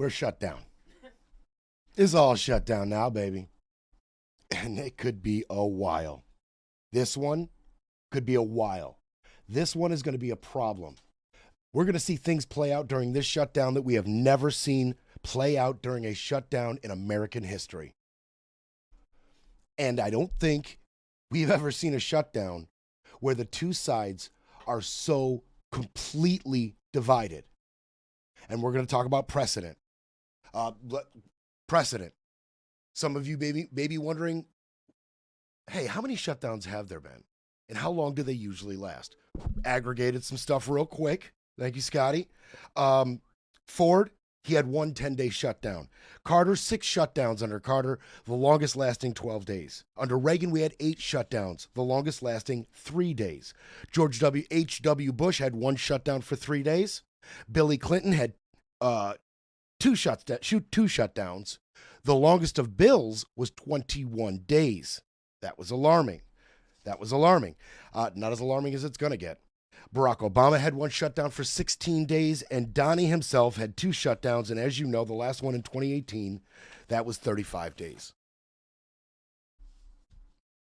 We're shut down. It's all shut down now, baby. And it could be a while. This one could be a while. This one is going to be a problem. We're going to see things play out during this shutdown that we have never seen play out during a shutdown in American history. And I don't think we've ever seen a shutdown where the two sides are so completely divided. And we're going to talk about precedent. Precedent. Some of you may be wondering, hey, how many shutdowns have there been? And how long do they usually last? Aggregated some stuff real quick. Thank you, Scotty. Ford, he had one 10-day shutdown. Carter, 6 shutdowns under Carter, the longest lasting 12 days. Under Reagan, we had 8 shutdowns, the longest lasting 3 days. George H.W. Bush had 1 shutdown for 3 days. Billy Clinton had 2 shutdowns. The longest of Bill's was 21 days. That was alarming. Not as alarming as it's going to get. Barack Obama had 1 shutdown for 16 days, and Donnie himself had 2 shutdowns, and as you know, the last one in 2018, that was 35 days.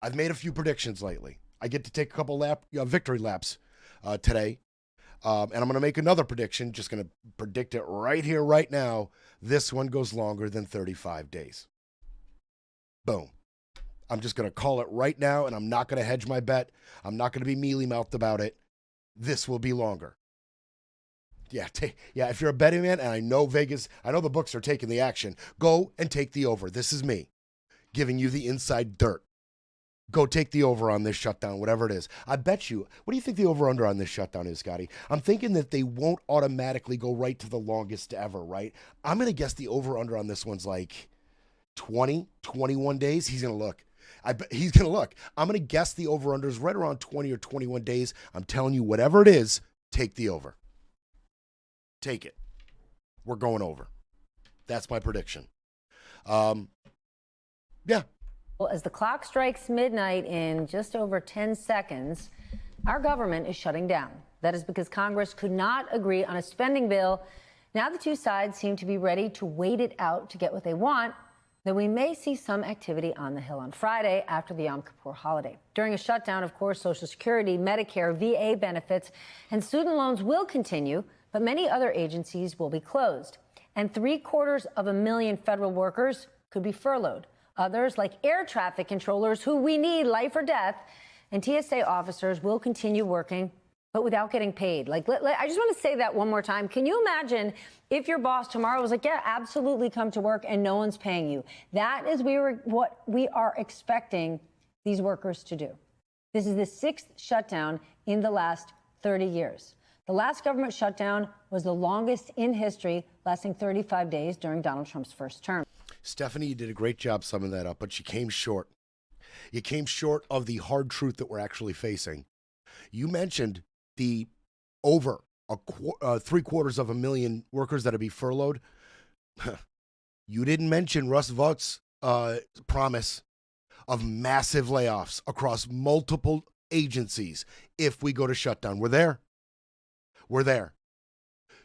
I've made a few predictions lately. I get to take a couple victory laps today, and I'm going to make another prediction, just going to predict it right here, right now. This one goes longer than 35 days. Boom. I'm just going to call it right now, and I'm not going to hedge my bet. I'm not going to be mealy-mouthed about it. This will be longer. Yeah, if you're a betting man, and I know the books are taking the action, go and take the over. This is me giving you the inside dirt. Go take the over on this shutdown, whatever it is. I bet you, what do you think the over-under on this shutdown is, Scotty? I'm thinking that they won't automatically go right to the longest ever, right? I'm going to guess the over-under on this one's like 20, 21 days. He's going to look. He's going to look. I'm going to guess the over-under is right around 20 or 21 days. I'm telling you, whatever it is, take the over. Take it. We're going over. That's my prediction. Yeah. Well, as the clock strikes midnight in just over 10 seconds, our government is shutting down. That is because Congress could not agree on a spending bill. Now the two sides seem to be ready to wait it out to get what they want. Then we may see some activity on the Hill on Friday after the Yom Kippur holiday. During a shutdown, of course, Social Security, Medicare, VA benefits, and student loans will continue, but many other agencies will be closed. And 750,000 federal workers could be furloughed. Others, like air traffic controllers, who we need life or death, and TSA officers will continue working, but without getting paid. I just want to say that one more time. Can you imagine if your boss tomorrow was like, yeah, absolutely come to work and no one's paying you? That is what we are expecting these workers to do. This is the 6th shutdown in the last 30 years. The last government shutdown was the longest in history, lasting 35 days during Donald Trump's first term. Stephanie, you did a great job summing that up, but you came short. You came short of the hard truth that we're actually facing. You mentioned the over 750,000 workers that would be furloughed. You didn't mention Russ Vought's promise of massive layoffs across multiple agencies if we go to shutdown. We're there.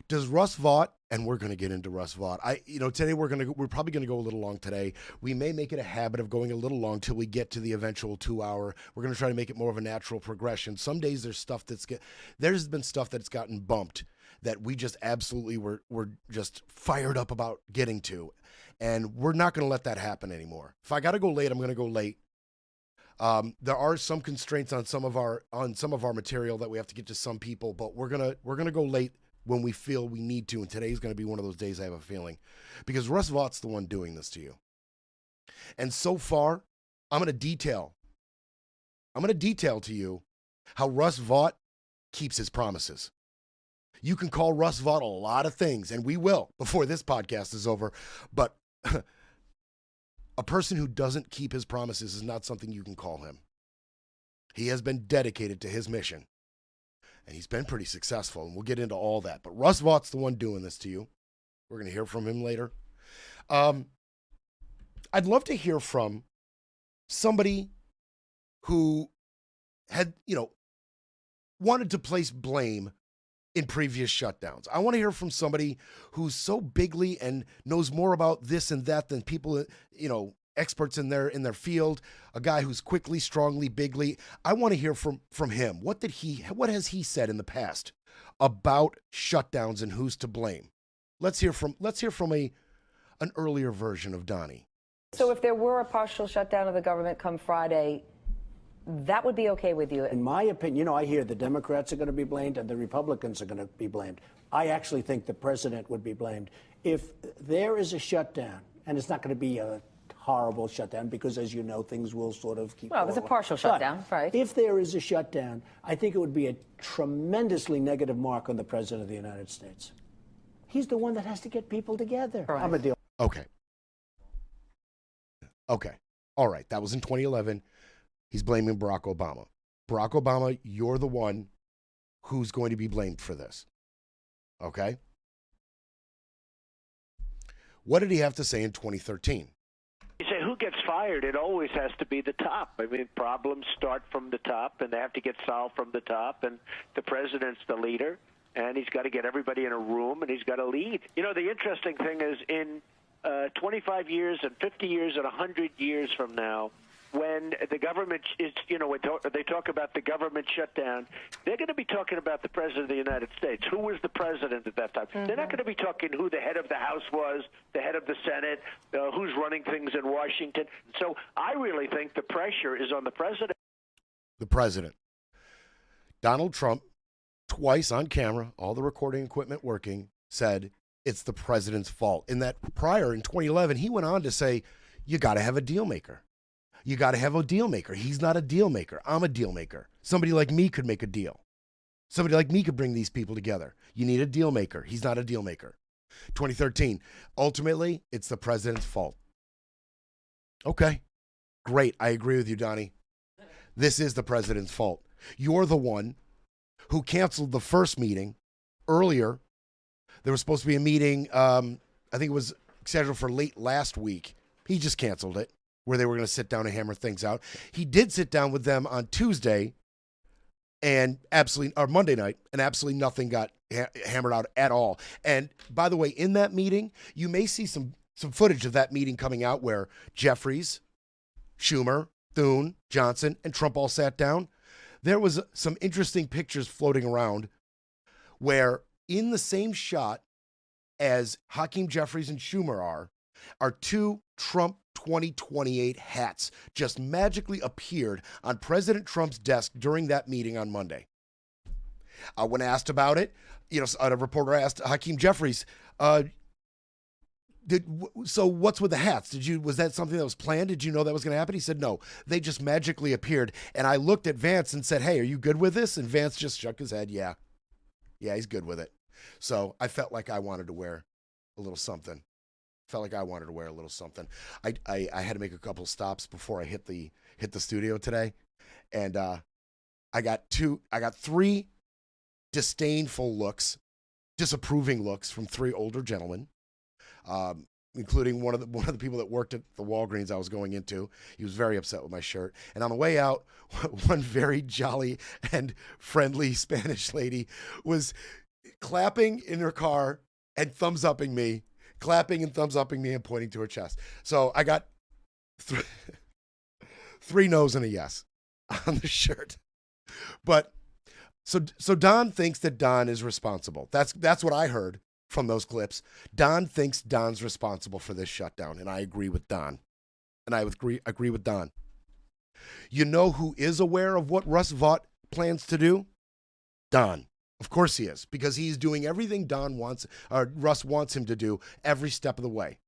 Does Russ Vought, and we're going to get into Russ Vought. Today we're probably going to go a little long today. We may make it a habit of going a little long till we get to the eventual 2-hour. We're going to try to make it more of a natural progression. Some days there's been stuff that's gotten bumped that we just absolutely were just fired up about getting to, and we're not going to let that happen anymore. If I got to go late, I'm going to go late. There are some constraints on some of our material that we have to get to some people, but we're gonna go late when we feel we need to, and today's going to be one of those days, I have a feeling, because Russ Vaught's the one doing this to you. And so far, I'm going to detail to you how Russ Vought keeps his promises. You can call Russ Vought a lot of things, and we will before this podcast is over, but a person who doesn't keep his promises is not something you can call him. He has been dedicated to his mission. And he's been pretty successful, and we'll get into all that. But Russ Vaught's the one doing this to you. We're going to hear from him later. I'd love to hear from somebody who had, wanted to place blame in previous shutdowns. I want to hear from somebody who's so bigly and knows more about this and that than people, experts in their field, a guy who's quickly, strongly, bigly. I want to hear from him. What has he said in the past about shutdowns and who's to blame? Let's hear from an earlier version of Donnie. So if there were a partial shutdown of the government come Friday, that would be okay with you? In my opinion, I hear the Democrats are going to be blamed and the Republicans are going to be blamed. I actually think the president would be blamed. If there is a shutdown, and it's not going to be a horrible shutdown because, as you know, things will sort of keep going. Well, it was a partial shutdown, right? If there is a shutdown, I think it would be a tremendously negative mark on the president of the United States. He's the one that has to get people together. Right. I'm a deal. Okay. All right. That was in 2011. He's blaming Barack Obama. Barack Obama, you're the one who's going to be blamed for this. Okay? What did he have to say in 2013? You say who gets fired? It always has to be the top. I mean, problems start from the top, and they have to get solved from the top, and the president's the leader, and he's got to get everybody in a room, and he's got to lead. The interesting thing is in 25 years and 50 years and 100 years from now, when the government is, when they talk about the government shutdown, they're going to be talking about the president of the United States. Who was the president at that time? Mm-hmm. They're not going to be talking who the head of the House was, the head of the Senate, who's running things in Washington. So I really think the pressure is on the president. The president. Donald Trump, twice on camera, all the recording equipment working, said it's the president's fault. In 2011, he went on to say, you got to have a deal maker. You got to have a deal maker. He's not a deal maker. I'm a deal maker. Somebody like me could make a deal. Somebody like me could bring these people together. You need a deal maker. He's not a deal maker. 2013, ultimately, it's the president's fault. Okay, great. I agree with you, Donnie. This is the president's fault. You're the one who canceled the first meeting earlier. There was supposed to be a meeting, I think it was scheduled for late last week. He just canceled it, where they were going to sit down and hammer things out. He did sit down with them on Tuesday or Monday night, and absolutely nothing got hammered out at all. And by the way, in that meeting, you may see some footage of that meeting coming out where Jeffries, Schumer, Thune, Johnson, and Trump all sat down. There was some interesting pictures floating around where in the same shot as Hakeem Jeffries and Schumer are two Trump 2028 hats just magically appeared on President Trump's desk during that meeting on Monday. When asked about it, a reporter asked Hakeem Jeffries, so what's with the hats? Was that something that was planned? Did you know that was going to happen? He said, no, they just magically appeared. And I looked at Vance and said, hey, are you good with this? And Vance just shook his head. Yeah, he's good with it. So I felt like I wanted to wear a little something. I had to make a couple stops before I hit the studio today. And I got three disdainful looks, disapproving looks from three older gentlemen, including one of the people that worked at the Walgreens I was going into. He was very upset with my shirt. And on the way out, one very jolly and friendly Spanish lady was clapping in her car and thumbs-upping me, and pointing to her chest. So I got three no's and a yes on the shirt. But so Don thinks that Don is responsible. That's what I heard from those clips. Don thinks Don's responsible for this shutdown, and I agree with Don. Agree with Don. You know who is aware of what Russ Vought plans to do? Don. Of course he is, because he's doing everything Russ wants him to do every step of the way.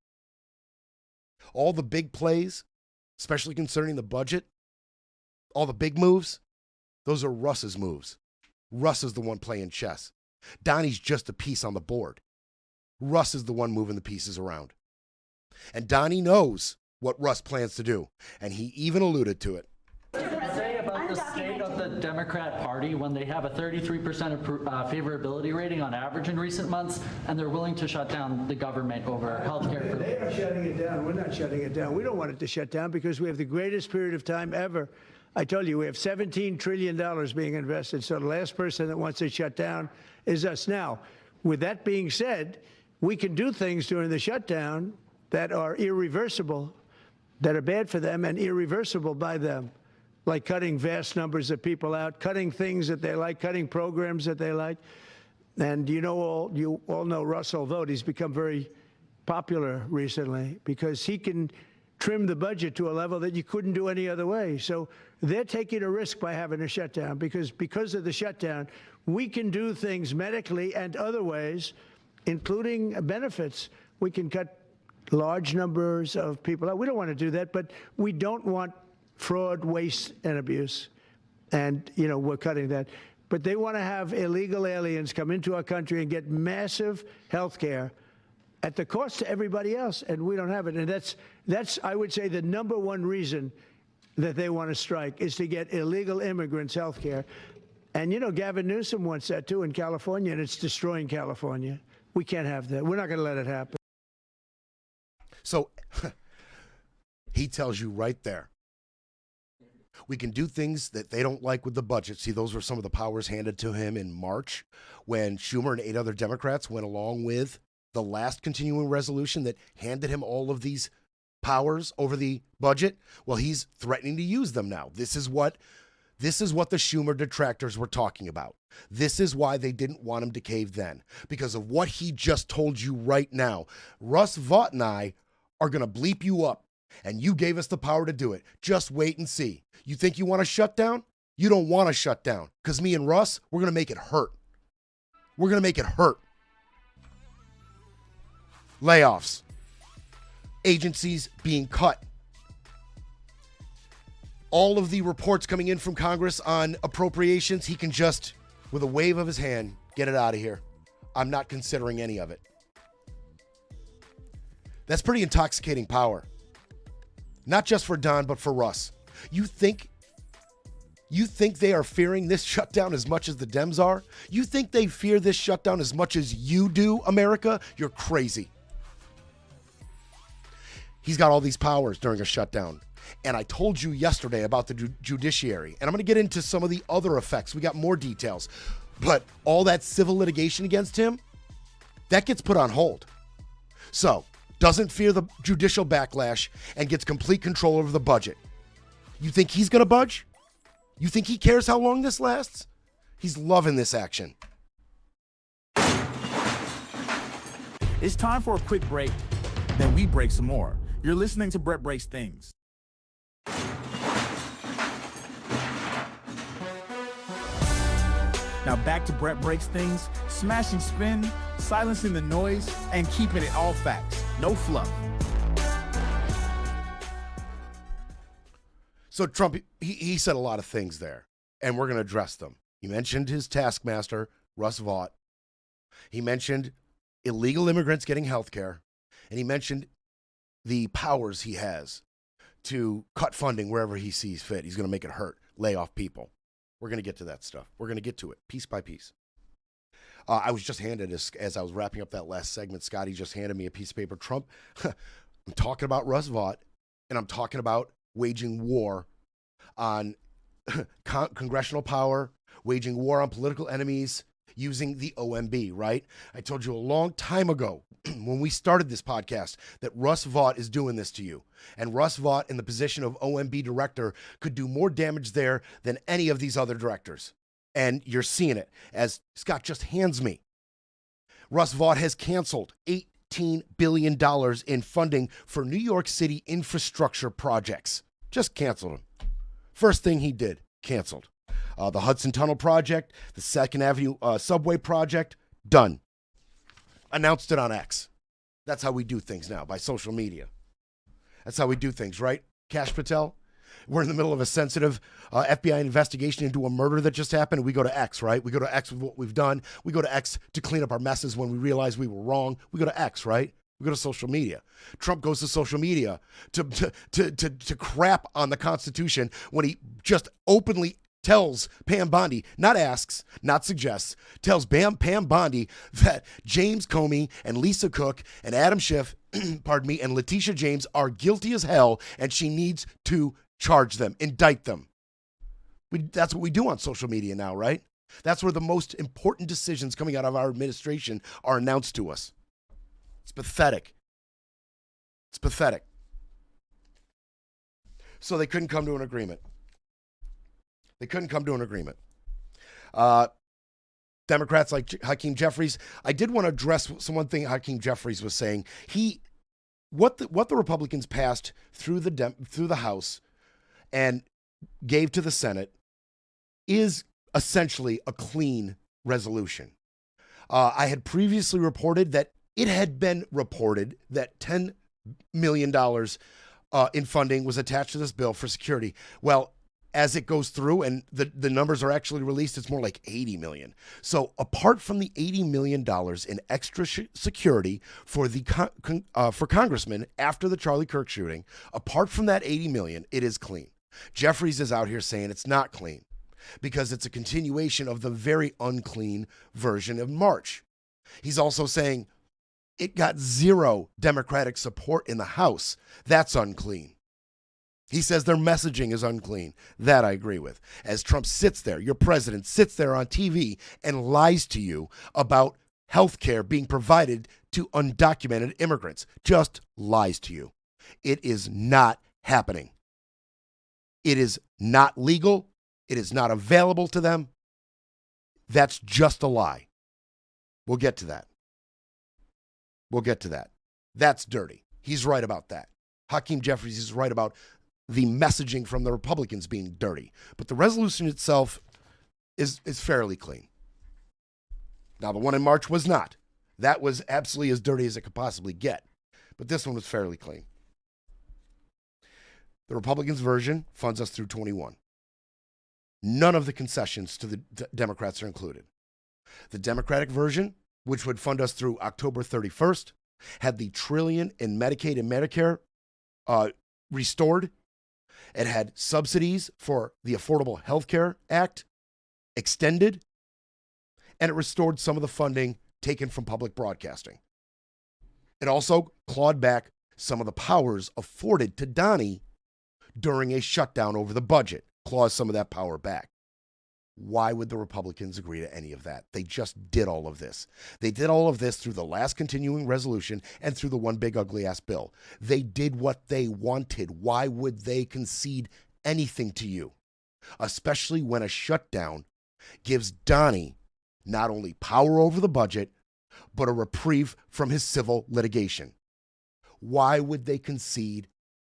All the big plays, especially concerning the budget, all the big moves, those are Russ's moves. Russ is the one playing chess. Donnie's just a piece on the board. Russ is the one moving the pieces around. And Donnie knows what Russ plans to do, and he even alluded to it. Say about the state of the Democrat Party when they have a 33% favorability rating on average in recent months, and they're willing to shut down the government over health care. They are shutting it down. We're not shutting it down. We don't want it to shut down because we have the greatest period of time ever. I told you, we have $17 trillion being invested. So the last person that wants it shut down is us. Now, with that being said, we can do things during the shutdown that are irreversible, that are bad for them and irreversible by them, like cutting vast numbers of people out, cutting things that they like, cutting programs that they like. And you all know Russell Vought. He's become very popular recently because he can trim the budget to a level that you couldn't do any other way. So they're taking a risk by having a shutdown because of the shutdown, we can do things medically and other ways, including benefits. We can cut large numbers of people out. We don't want to do that, but we don't want fraud, waste, and abuse. And, we're cutting that. But they want to have illegal aliens come into our country and get massive health care at the cost to everybody else, and we don't have it. And that's I would say, the number one reason that they want to strike is to get illegal immigrants health care. And, Gavin Newsom wants that, too, in California, and it's destroying California. We can't have that. We're not going to let it happen. So he tells you right there, we can do things that they don't like with the budget. See, those were some of the powers handed to him in March when Schumer and 8 other Democrats went along with the last continuing resolution that handed him all of these powers over the budget. Well, he's threatening to use them now. This is what the Schumer detractors were talking about. This is why they didn't want him to cave then, because of what he just told you right now. Russ Vought and I are going to bleep you up, and you gave us the power to do it. Just wait and see. You think you want to shut down? You don't want to shut down, because me and Russ, we're going to make it hurt. We're going to make it hurt. Layoffs. Agencies being cut. All of the reports coming in from Congress on appropriations, he can just, with a wave of his hand, get it out of here. I'm not considering any of it. That's pretty intoxicating power. Not just for Don, but for Russ. You think they are fearing this shutdown as much as the Dems are? You think they fear this shutdown as much as you do, America? You're crazy. He's got all these powers during a shutdown. And I told you yesterday about the judiciary. And I'm going to get into some of the other effects. We got more details. But all that civil litigation against him, that gets put on hold. So, doesn't fear the judicial backlash and gets complete control over the budget. You think he's going to budge? You think he cares how long this lasts? He's loving this action. It's time for a quick break. Then we break some more. You're listening to Brett Breaks Things. Now back to Brett Breaks Things, smashing spin, silencing the noise, and keeping it all facts, no fluff. So Trump, he said a lot of things there, and we're going to address them. He mentioned his taskmaster, Russ Vought. He mentioned illegal immigrants getting health care, and he mentioned the powers he has to cut funding wherever he sees fit. He's going to make it hurt, lay off people. We're going to get to that stuff. We're going to get to it piece by piece. I was just handed, as I was wrapping up that last segment, Scotty just handed me a piece of paper. Trump, I'm talking about Russ Vought, and I'm talking about waging war on congressional power, waging war on political enemies, using the OMB, right? I told you a long time ago when we started this podcast that Russ Vought is doing this to you. And Russ Vought in the position of OMB director could do more damage there than any of these other directors. And you're seeing it, as Scott just hands me. Russ Vought has canceled $18 billion in funding for New York City infrastructure projects. Just canceled them. First thing he did, canceled. The Hudson Tunnel project, the 2nd Avenue subway project, done. Announced it on X. That's how we do things now, by social media. That's how we do things, right, Kash Patel? We're in the middle of a sensitive FBI investigation into a murder that just happened. We go to X, right? We go to X with what we've done. We go to X to clean up our messes when we realize we were wrong. We go to X, right? We go to social media. Trump goes to social media to crap on the Constitution when he just openly tells Pam Bondi, not asks, not suggests, tells Pam Bondi that James Comey and Lisa Cook and Adam Schiff, pardon me, and Letitia James are guilty as hell, and she needs to charge them, indict them. That's what we do on social media now, right? That's where the most important decisions coming out of our administration are announced to us. It's pathetic. It's pathetic. So they couldn't come to an agreement. Democrats like Hakeem Jeffries. I did want to address one thing Hakeem Jeffries was saying. What the Republicans passed through the House and gave to the Senate is essentially a clean resolution. I had previously reported that it had been reported that $10 million in funding was attached to this bill for security. Well, as it goes through and the numbers are actually released, it's more like 80 million. So apart from the $80 million in extra security for for congressmen after the Charlie Kirk shooting, apart from that 80 million, it is clean. Jeffries is out here saying it's not clean because it's a continuation of the very unclean version of March. He's also saying it got zero Democratic support in the House. That's unclean. He says their messaging is unclean. That I agree with. As Trump sits there, your president sits there on TV and lies to you about health care being provided to undocumented immigrants. Just lies to you. It is not happening. It is not legal. It is not available to them. That's just a lie. We'll get to that. That's dirty. He's right about that. Hakeem Jeffries is right about the messaging from the Republicans being dirty. But the resolution itself is fairly clean. Now, the one in March was not. That was absolutely as dirty as it could possibly get. But this one was fairly clean. The Republicans' version funds us through 21. None of the concessions to the Democrats are included. The Democratic version, which would fund us through October 31st, had the trillion in Medicaid and Medicare restored. It had subsidies for the Affordable Health Care Act extended, and it restored some of the funding taken from public broadcasting. It also clawed back some of the powers afforded to Donnie during a shutdown over the budget, claws some of that power back. Why would the Republicans agree to any of that? They just did all of this. They did all of this through the last continuing resolution and through the one big ugly ass bill. They did what they wanted. Why would they concede anything to you? Especially when a shutdown gives Donnie not only power over the budget, but a reprieve from his civil litigation. Why would they concede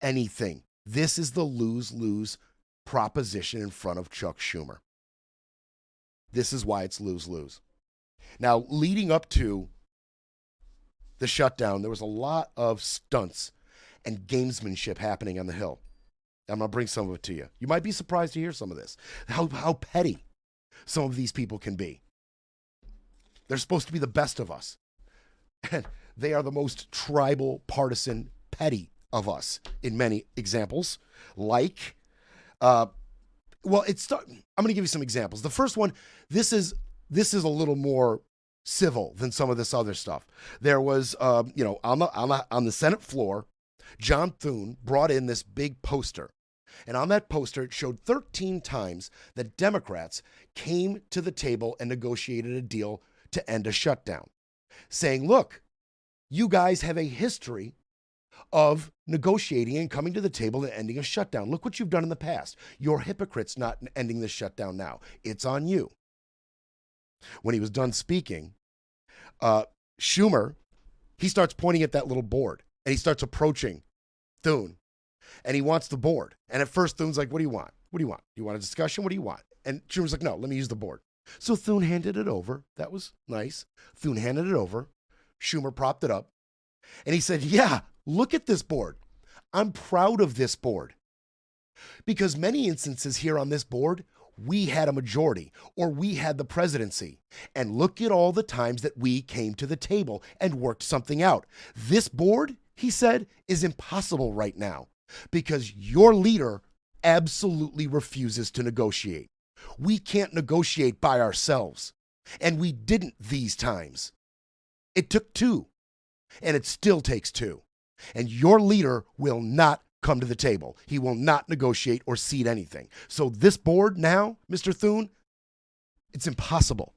anything? This is the lose-lose proposition in front of Chuck Schumer. This is why it's lose-lose. Now, leading up to the shutdown, there was a lot of stunts and gamesmanship happening on the Hill. I'm going to bring some of it to you. You might be surprised to hear some of this, how petty some of these people can be. They're supposed to be the best of us. And they are the most tribal, partisan, petty of us in many examples. Like, I'm going to give you some examples. The first one, this is a little more civil than some of this other stuff. There was, on the Senate floor, John Thune brought in this big poster. And on that poster, it showed 13 times that Democrats came to the table and negotiated a deal to end a shutdown, saying, look, you guys have a history of negotiating and coming to the table and ending a shutdown. Look what you've done in the past. You're hypocrites not ending this shutdown now. It's on you. When he was done speaking, Schumer, he starts pointing at that little board and he starts approaching Thune and he wants the board. And at first Thune's like, what do you want? What do you want? You want a discussion? What do you want? And Schumer's like, no, let me use the board. So Thune handed it over. That was nice. Thune handed it over. Schumer propped it up. And he said, yeah, look at this board. I'm proud of this board. Because many instances here on this board, we had a majority or we had the presidency. And look at all the times that we came to the table and worked something out. This board, he said, is impossible right now because your leader absolutely refuses to negotiate. We can't negotiate by ourselves. And we didn't these times. It took two. And it still takes two. And your leader will not come to the table. He will not negotiate or cede anything. So this board now, Mr. Thune, It's impossible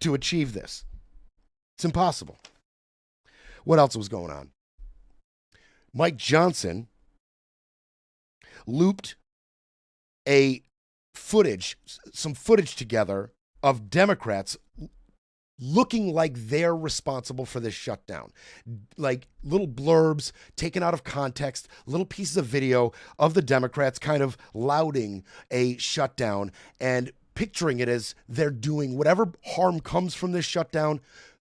to achieve this. It's impossible. What else was going on? Mike Johnson looped some footage together of Democrats looking like they're responsible for this shutdown. Like little blurbs taken out of context, little pieces of video of the Democrats kind of lauding a shutdown and picturing it as they're doing whatever harm comes from this shutdown.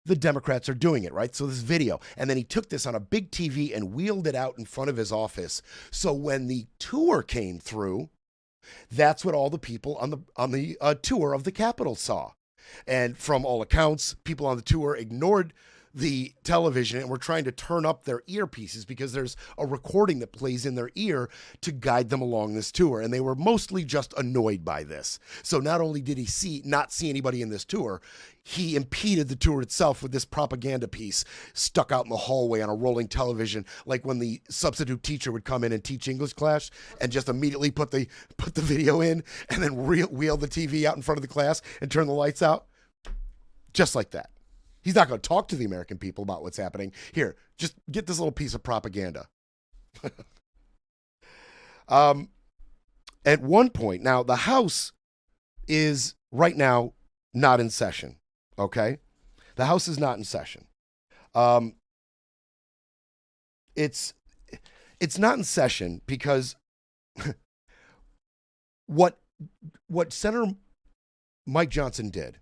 The Democrats are doing it, right? So this video. And then he took this on a big TV and wheeled it out in front of his office. So when the tour came through, that's what all the people on the tour of the Capitol saw. And from all accounts, people on the tour ignored the television and were trying to turn up their earpieces because there's a recording that plays in their ear to guide them along this tour. And they were mostly just annoyed by this. So not only did he not see anybody in this tour, he impeded the tour itself with this propaganda piece stuck out in the hallway on a rolling television, like when the substitute teacher would come in and teach English class and just immediately put the video in and then wheel the TV out in front of the class and turn the lights out. Just like that. He's not going to talk to the American people about what's happening. Here, just get this little piece of propaganda. At one point, now the House is right now not in session, okay? The House is not in session. It's not in session because what Senator Mike Johnson did,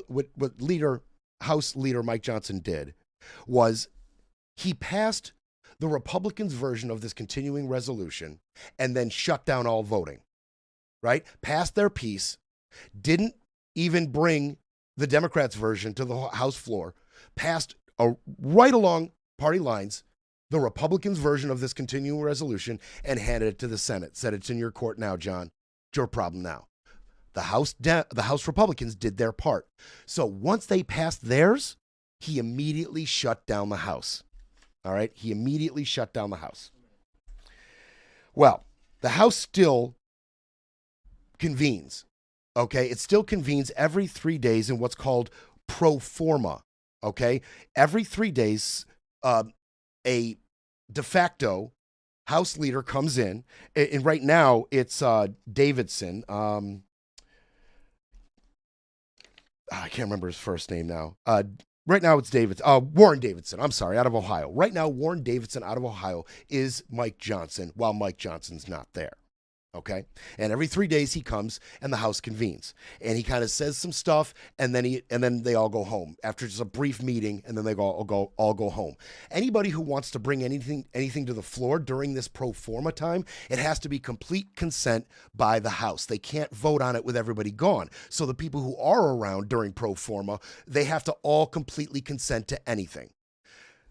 what House Leader Mike Johnson did was he passed the Republicans' version of this continuing resolution and then shut down all voting, right? Passed their piece, didn't even bring the Democrats' version to the House floor, passed right along party lines the Republicans' version of this continuing resolution and handed it to the Senate. Said, it's in your court now, John. It's your problem now. The House Republicans did their part. So once they passed theirs, he immediately shut down the House. All right? He immediately shut down the House. Well, the House still convenes. Okay? It still convenes every 3 days in what's called pro forma. Okay? Every 3 days, a de facto House leader comes in. And right now, it's Davidson. I can't remember his first name now. Right now it's Warren Davidson. I'm sorry, out of Ohio. Right now, Warren Davidson out of Ohio is Mike Johnson while Mike Johnson's not there. Okay. And every 3 days he comes and the House convenes and he kind of says some stuff and then they all go home after just a brief meeting and then they all go home. Anybody who wants to bring anything to the floor during this pro forma time, it has to be complete consent by the House. They can't vote on it with everybody gone. So the people who are around during pro forma, they have to all completely consent to anything.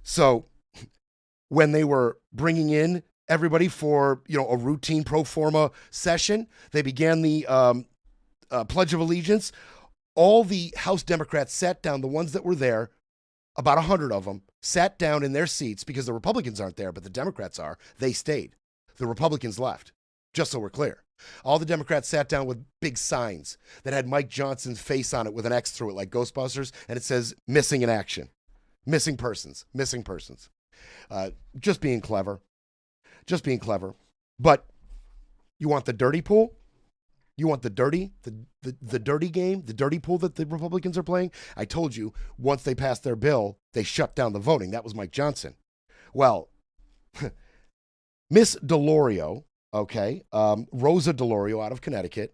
So when they were bringing in everybody for, a routine pro forma session, they began the Pledge of Allegiance. All the House Democrats sat down, the ones that were there, about 100 of them, sat down in their seats because the Republicans aren't there, but the Democrats are. They stayed. The Republicans left, just so we're clear. All the Democrats sat down with big signs that had Mike Johnson's face on it with an X through it like Ghostbusters, and it says, missing in action. Missing persons. Just being clever. But you want the dirty pool? You want the dirty game, the dirty pool that the Republicans are playing? I told you, once they passed their bill, they shut down the voting. That was Mike Johnson. Well, Miss DeLorio, Rosa DeLorio out of Connecticut,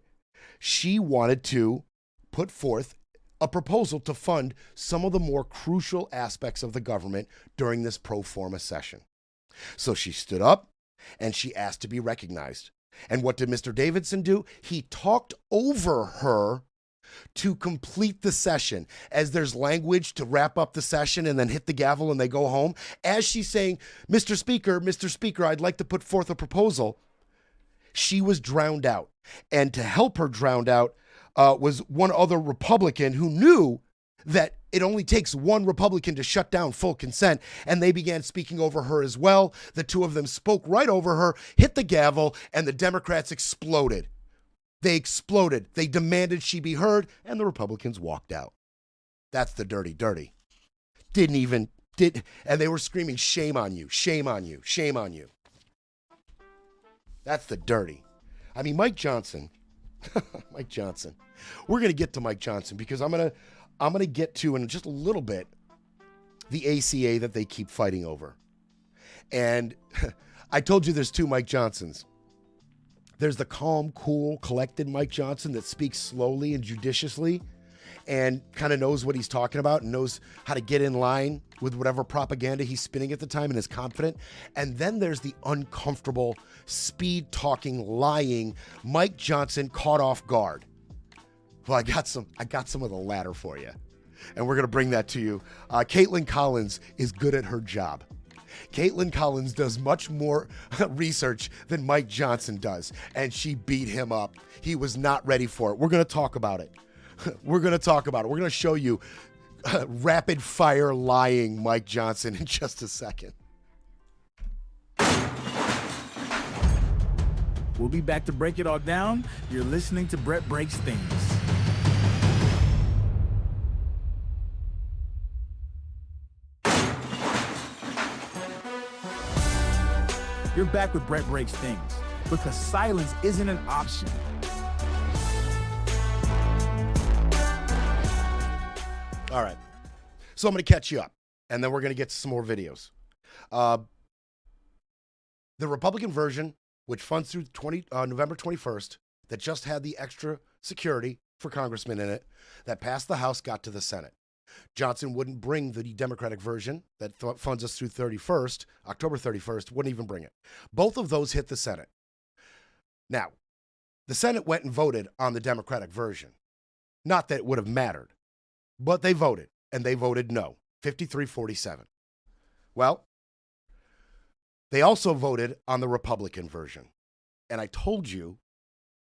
she wanted to put forth a proposal to fund some of the more crucial aspects of the government during this pro forma session. So she stood up and she asked to be recognized. And what did Mr. Davidson do? He talked over her to complete the session. As there's language to wrap up the session and then hit the gavel and they go home, as she's saying, Mr. Speaker, I'd like to put forth a proposal, she was drowned out. And to help her drowned out was one other Republican who knew that it only takes one Republican to shut down full consent, and they began speaking over her as well. The two of them spoke right over her, hit the gavel, and the Democrats exploded. They exploded. They demanded she be heard, and the Republicans walked out. That's the dirty, dirty. And they were screaming, shame on you, shame on you, shame on you. That's the dirty. I mean, Mike Johnson, Mike Johnson. We're going to get to Mike Johnson because I'm going to get to, in just a little bit, the ACA that they keep fighting over. And I told you there's two Mike Johnsons. There's the calm, cool, collected Mike Johnson that speaks slowly and judiciously and kind of knows what he's talking about and knows how to get in line with whatever propaganda he's spinning at the time and is confident. And then there's the uncomfortable, speed-talking, lying Mike Johnson caught off guard. Well, I got some of the latter for you, and we're going to bring that to you. Caitlin Collins is good at her job. Caitlin Collins does much more research than Mike Johnson does, and she beat him up. He was not ready for it. We're going to talk about it. We're going to talk about it. We're going to show you rapid fire lying Mike Johnson in just a second. We'll be back to break it all down. You're listening to Brett Breaks Things. You're back with Brett Breaks Things, because silence isn't an option. All right. So I'm going to catch you up, and then we're going to get to some more videos. The Republican version, which funds through November 21st, that just had the extra security for congressmen in it, that passed the House, got to the Senate. Johnson wouldn't bring the Democratic version that funds us through October 31st, wouldn't even bring it. Both of those hit the Senate. Now, the Senate went and voted on the Democratic version. Not that it would have mattered, but they voted, and they voted no, 53-47. Well, they also voted on the Republican version. And I told you,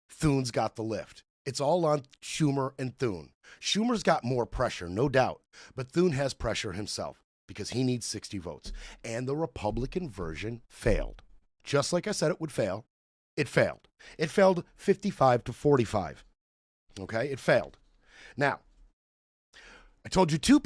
Thune's got the lift. It's all on Schumer and Thune. Schumer's got more pressure, no doubt, but Thune has pressure himself because he needs 60 votes. And the Republican version failed. Just like I said it would fail, it failed. It failed 55-45. Okay, it failed. Now, I told you two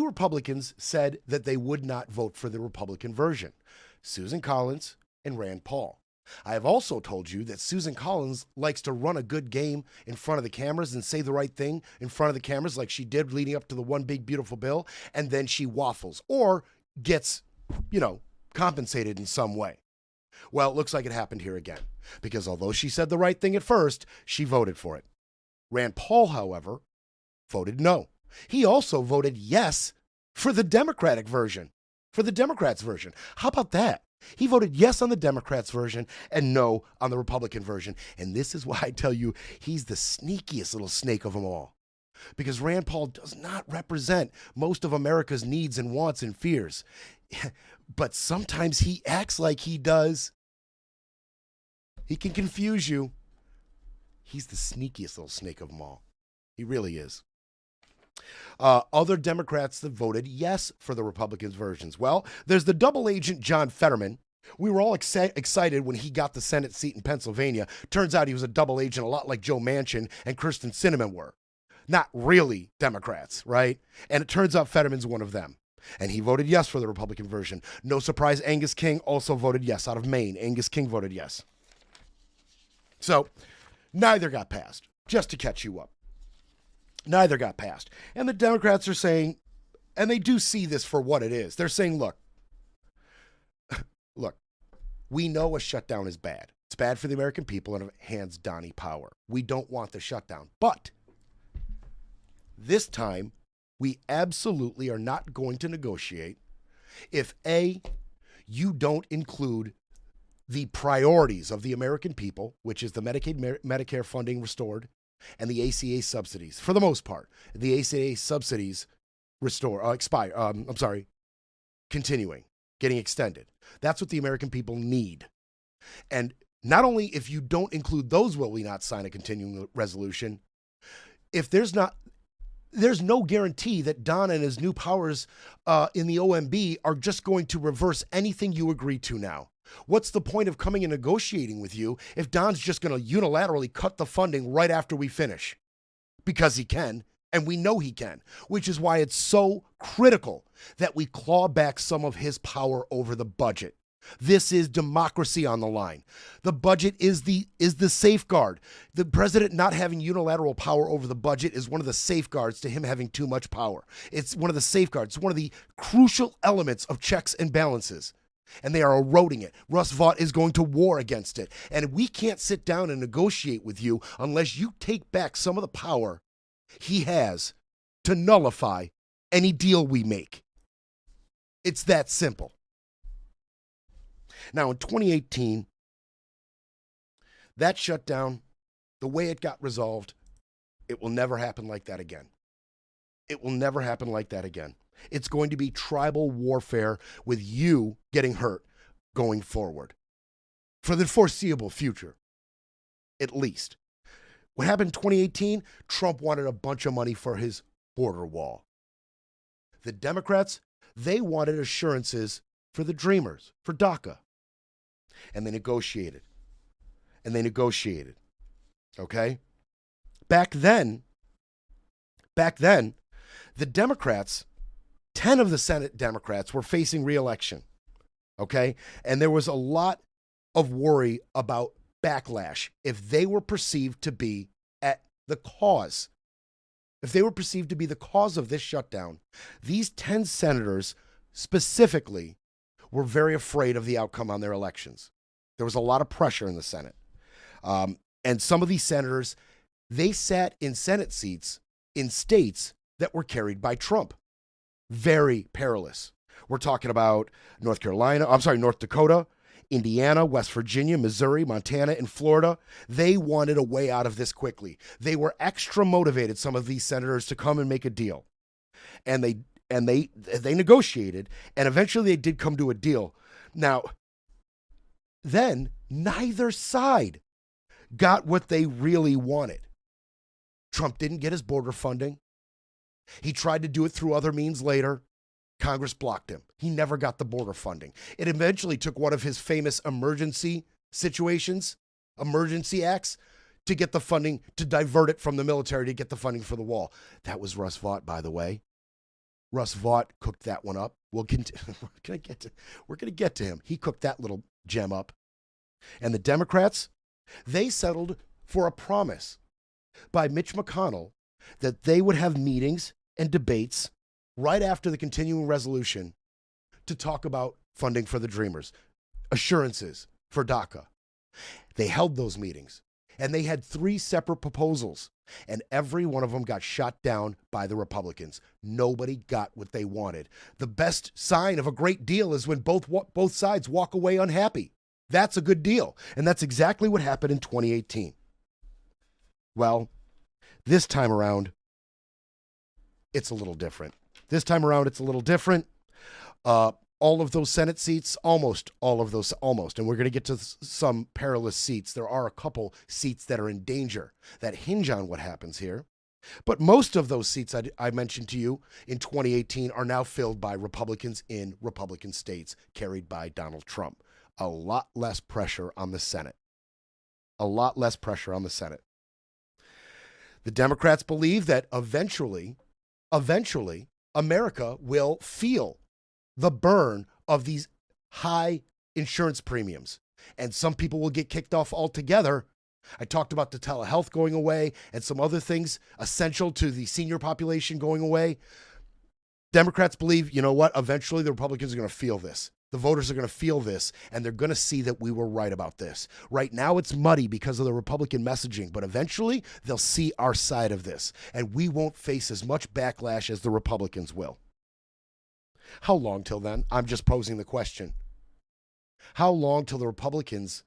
Republicans said that they would not vote for the Republican version, Susan Collins and Rand Paul. I have also told you that Susan Collins likes to run a good game in front of the cameras and say the right thing in front of the cameras like she did leading up to the One Big Beautiful Bill, and then she waffles or gets, compensated in some way. Well, it looks like it happened here again, because although she said the right thing at first, she voted for it. Rand Paul, however, voted no. He also voted yes for the Democratic version, for the Democrats' version. How about that? He voted yes on the Democrats' version and no on the Republican version. And this is why I tell you he's the sneakiest little snake of them all. Because Rand Paul does not represent most of America's needs and wants and fears. But sometimes he acts like he does. He can confuse you. He's the sneakiest little snake of them all. He really is. Other Democrats that voted yes for the Republicans' versions. Well, there's the double agent John Fetterman. We were all excited when he got the Senate seat in Pennsylvania. Turns out he was a double agent, a lot like Joe Manchin and Kristen Sinema were. Not really Democrats, right? And it turns out Fetterman's one of them. And he voted yes for the Republican version. No surprise, Angus King also voted yes out of Maine. Angus King voted yes. So neither got passed, just to catch you up. Neither got passed. And the Democrats are saying, and they do see this for what it is. They're saying, look, we know a shutdown is bad. It's bad for the American people and it hands Donnie power. We don't want the shutdown. But this time, we absolutely are not going to negotiate if A, you don't include the priorities of the American people, which is the Medicaid, Medicare funding restored, and the ACA subsidies. For the most part, the ACA subsidies continuing, getting extended. That's what the American people need. And not only if you don't include those will we not sign a continuing resolution, if there's no guarantee that Don and his new powers in the OMB are just going to reverse anything you agree to now. What's the point of coming and negotiating with you if Don's just going to unilaterally cut the funding right after we finish? Because he can, and we know he can, which is why it's so critical that we claw back some of his power over the budget. This is democracy on the line. The budget is the safeguard. The president not having unilateral power over the budget is one of the safeguards to him having too much power. It's one of the safeguards, one of the crucial elements of checks and balances. And they are eroding it. Russ Vought is going to war against it. And we can't sit down and negotiate with you unless you take back some of the power he has to nullify any deal we make. It's that simple. Now, in 2018, that shutdown, the way it got resolved, it will never happen like that again. It will never happen like that again. It's going to be tribal warfare with you getting hurt going forward for the foreseeable future, at least. What happened in 2018? Trump wanted a bunch of money for his border wall. The Democrats, they wanted assurances for the Dreamers, for DACA. And they negotiated. And they negotiated. Okay? Back then, the Democrats, 10 of the Senate Democrats were facing re-election. Okay? And there was a lot of worry about backlash if they were perceived to be at the cause. If they were perceived to be the cause of this shutdown, these 10 senators specifically were very afraid of the outcome on their elections. There was a lot of pressure in the Senate. And some of these senators, they sat in Senate seats in states that were carried by Trump. Very perilous. We're talking about North Dakota, Indiana, West Virginia, Missouri, Montana, and Florida. They wanted a way out of this quickly. They were extra motivated, some of these senators, to come and make a deal. And they negotiated, and eventually they did come to a deal. Now, then neither side got what they really wanted. Trump didn't get his border funding. He tried to do it through other means later. Congress blocked him. He never got the border funding. It eventually took one of his famous emergency acts, to get the funding, to divert it from the military to get the funding for the wall. That was Russ Vought, by the way. Russ Vought cooked that one up. We're going to get to him. He cooked that little gem up. And the Democrats, they settled for a promise by Mitch McConnell that they would have meetings and debates right after the continuing resolution to talk about funding for the Dreamers, assurances for DACA. They held those meetings, and they had 3 separate proposals, and every one of them got shot down by the Republicans. Nobody got what they wanted. The best sign of a great deal is when both sides walk away unhappy. That's a good deal, and that's exactly what happened in 2018. Well, this time around, it's a little different. All of those Senate seats, almost, and we're going to get to some perilous seats. There are a couple seats that are in danger that hinge on what happens here. But most of those seats I mentioned to you in 2018 are now filled by Republicans in Republican states carried by Donald Trump. A lot less pressure on the Senate. The Democrats believe that eventually, America will feel the burn of these high insurance premiums. And some people will get kicked off altogether. I talked about the telehealth going away and some other things essential to the senior population going away. Democrats believe, you know what, eventually the Republicans are going to feel this. The voters are going to feel this, and they're going to see that we were right about this. Right now, it's muddy because of the Republican messaging, but eventually they'll see our side of this, and we won't face as much backlash as the Republicans will. How long till then? I'm just posing the question. How long till the Republicans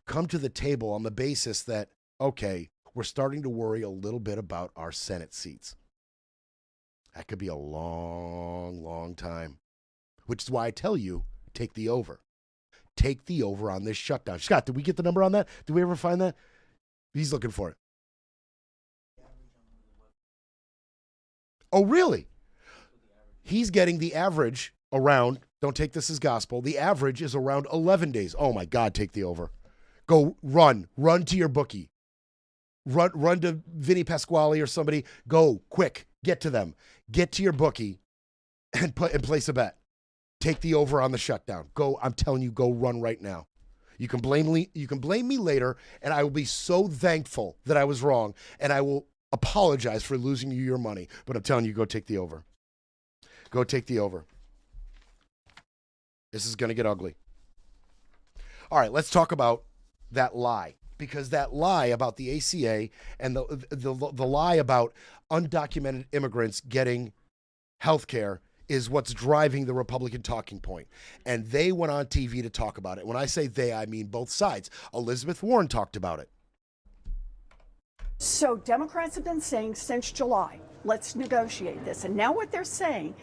come to the table on the basis that, okay, we're starting to worry a little bit about our Senate seats? That could be a long, long time, which is why I tell you, take the over. Take the over on this shutdown. Scott, did we get the number on that? Did we ever find that? He's looking for it. Oh, really? He's getting the average around Don't take this as gospel. The average is around 11 days. Oh my God, take the over. Go run to your bookie. Run to Vinny Pasquale or somebody. Go quick, get to them. Get to your bookie and place a bet. Take the over on the shutdown. Go, I'm telling you, go run right now. You can blame me later, and I will be so thankful that I was wrong, and I will apologize for losing you your money. But I'm telling you, go take the over. Go take the over. This is going to get ugly. All right, let's talk about that lie, because that lie about the ACA and the lie about undocumented immigrants getting health care is what's driving the Republican talking point. And they went on TV to talk about it. When I say they, I mean both sides. Elizabeth Warren talked about it. So Democrats have been saying since July, let's negotiate this. And now what they're saying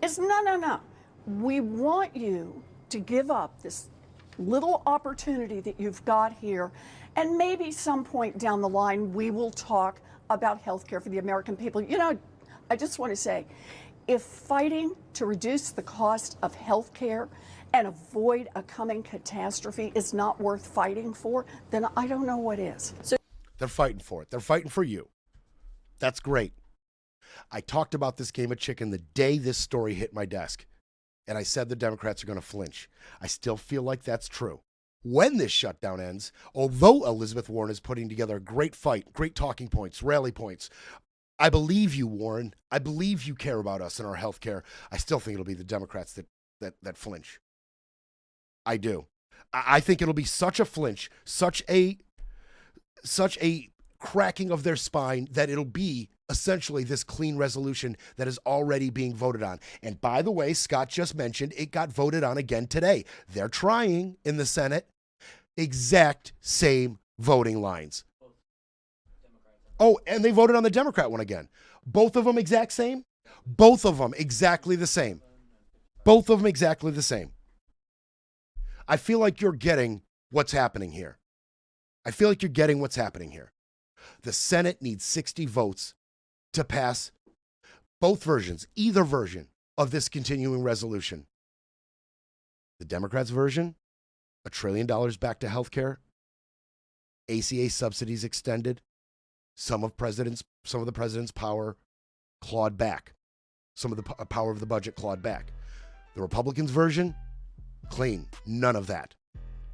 is, no. We want you to give up this little opportunity that you've got here. And maybe some point down the line, we will talk about health care for the American people. You know, I just want to say, if fighting to reduce the cost of health care and avoid a coming catastrophe is not worth fighting for, then I don't know what is. So they're fighting for it. They're fighting for you. That's great. I talked about this game of chicken the day this story hit my desk, and I said the Democrats are going to flinch. I still feel like that's true. When this shutdown ends, although Elizabeth Warren is putting together a great fight, great talking points, rally points, I believe you, Warren. I believe you care about us and our health care. I still think it'll be the Democrats that flinch. I do. I think it'll be such a flinch, such a cracking of their spine that it'll be essentially this clean resolution that is already being voted on. And by the way, Scott just mentioned it got voted on again today. They're trying in the Senate, exact same voting lines. Oh, and they voted on the Democrat one again. Both of them exact same? Both of them exactly the same. Both of them exactly the same. I feel like you're getting what's happening here. The Senate needs 60 votes to pass both versions, either version of this continuing resolution. The Democrats' version, $1 trillion back to healthcare, ACA subsidies extended, some of the president's power clawed back, some of the power of the budget clawed back. The Republicans' version, clean, none of that,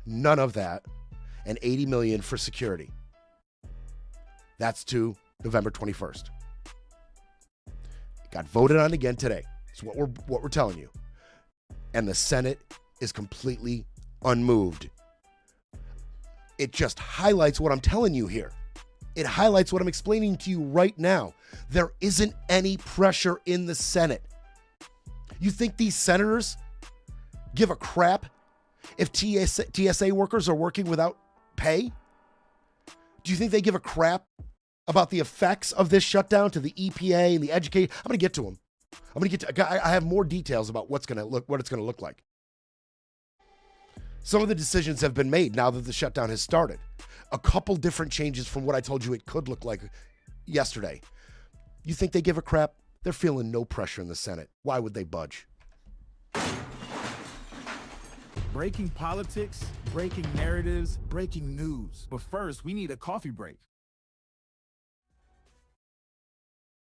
and $80 million for security. That's to November 21st. It got voted on again today. It's what we're telling you. And the Senate is completely unmoved. It just highlights what I'm telling you here. It highlights what I'm explaining to you right now. There isn't any pressure in the Senate. You think these senators give a crap if TSA workers are working without pay? Do you think they give a crap about the effects of this shutdown to the EPA and the education? I'm going to get to them. I have more details about what it's going to look like. Some of the decisions have been made now that the shutdown has started. A couple different changes from what I told you it could look like yesterday. You think they give a crap? They're feeling no pressure in the Senate. Why would they budge? Breaking politics, breaking narratives, breaking news. But first, we need a coffee break.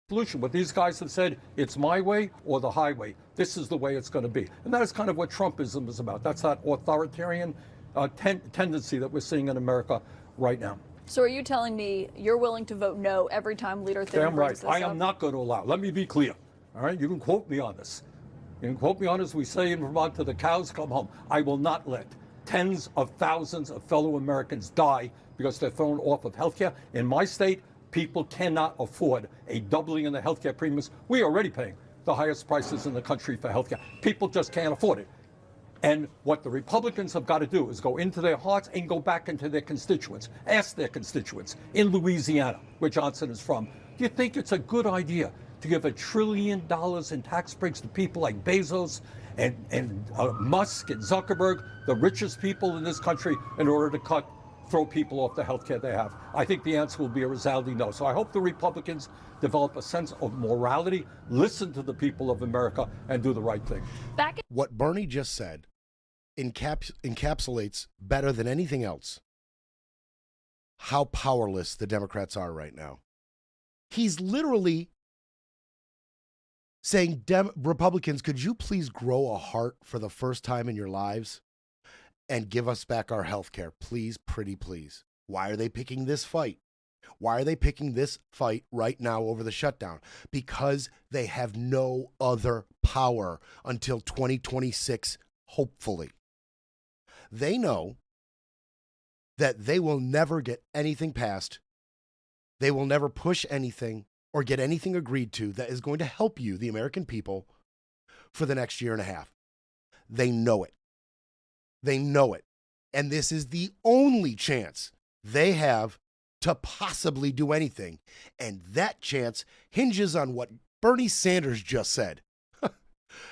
Solution. What these guys have said, it's my way or the highway. This is the way it's going to be. And that is kind of what Trumpism is about. That's that authoritarian tendency that we're seeing in America right now. So are you telling me you're willing to vote no every time Leader Thune brings this up? I am not going to allow. Let me be clear. All right? You can quote me on this. You can quote me on this. We say in Vermont, till the cows come home. I will not let tens of thousands of fellow Americans die because they're thrown off of health care. In my state, people cannot afford a doubling in the health care premiums. We are already paying the highest prices in the country for health care. People just can't afford it. And what the Republicans have got to do is go into their hearts and go back into their constituents. Ask their constituents in Louisiana, where Johnson is from, do you think it's a good idea to give $1 trillion in tax breaks to people like Bezos and Musk and Zuckerberg, the richest people in this country, in order to cut throw people off the health care they have? I think the answer will be a resounding no. So I hope the Republicans develop a sense of morality, listen to the people of America, and do the right thing. What Bernie just said encapsulates better than anything else how powerless the Democrats are right now. He's literally saying, Republicans, could you please grow a heart for the first time in your lives and give us back our health care? Please, pretty please. Why are they picking this fight? Why are they picking this fight right now over the shutdown? Because they have no other power until 2026, hopefully. They know that they will never get anything passed. They will never push anything or get anything agreed to that is going to help you, the American people, for the next year and a half. They know it. They know it. And this is the only chance they have to possibly do anything. And that chance hinges on what Bernie Sanders just said.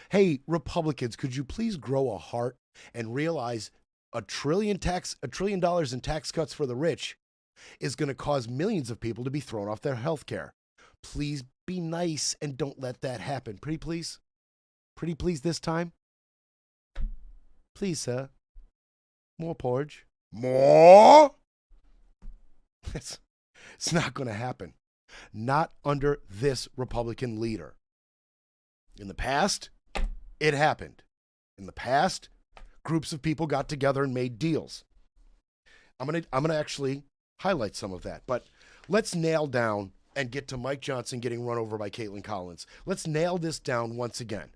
Hey, Republicans, could you please grow a heart and realize $1 trillion in tax cuts for the rich is going to cause millions of people to be thrown off their health care. Please be nice and don't let that happen. Pretty please? Pretty please this time? Please, sir. More porridge. More? It's not going to happen. Not under this Republican leader. In the past, it happened. In the past, groups of people got together and made deals. I'm gonna actually highlight some of that, but let's nail down and get to Mike Johnson getting run over by Caitlin Collins. Let's nail this down once again.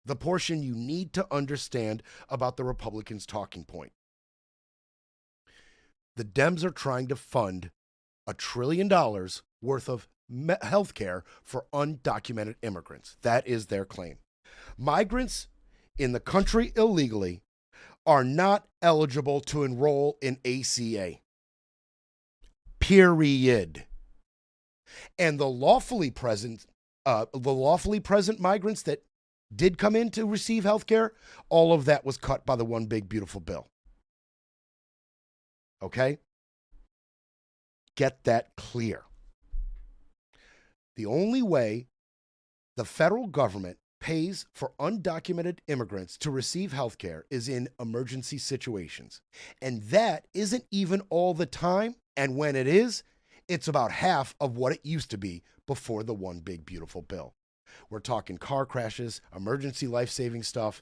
The portion you need to understand about the Republicans' talking point. The Dems are trying to fund $1 trillion worth of health care for undocumented immigrants. That is their claim. Migrants in the country illegally are not eligible to enroll in ACA. Period. And the lawfully present migrants that did come in to receive health care, all of that was cut by the one big beautiful bill. Okay? Get that clear. The only way the federal government pays for undocumented immigrants to receive health care is in emergency situations. And that isn't even all the time. And when it is, it's about half of what it used to be before the one big beautiful bill. We're talking car crashes, emergency life-saving stuff.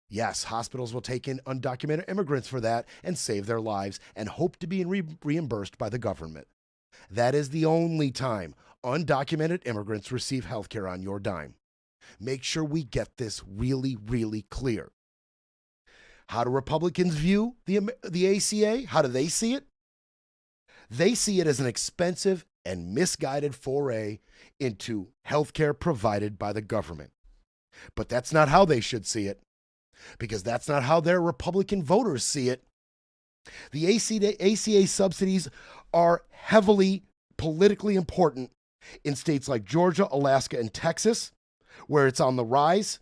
Yes, hospitals will take in undocumented immigrants for that and save their lives and hope to be reimbursed by the government. That is the only time undocumented immigrants receive health care on your dime. Make sure we get this really, really clear. How do Republicans view the ACA? How do they see it? They see it as an expensive and misguided foray into health care provided by the government. But that's not how they should see it, because that's not how their Republican voters see it. The ACA subsidies are heavily politically important in states like Georgia, Alaska, and Texas, where it's on the rise.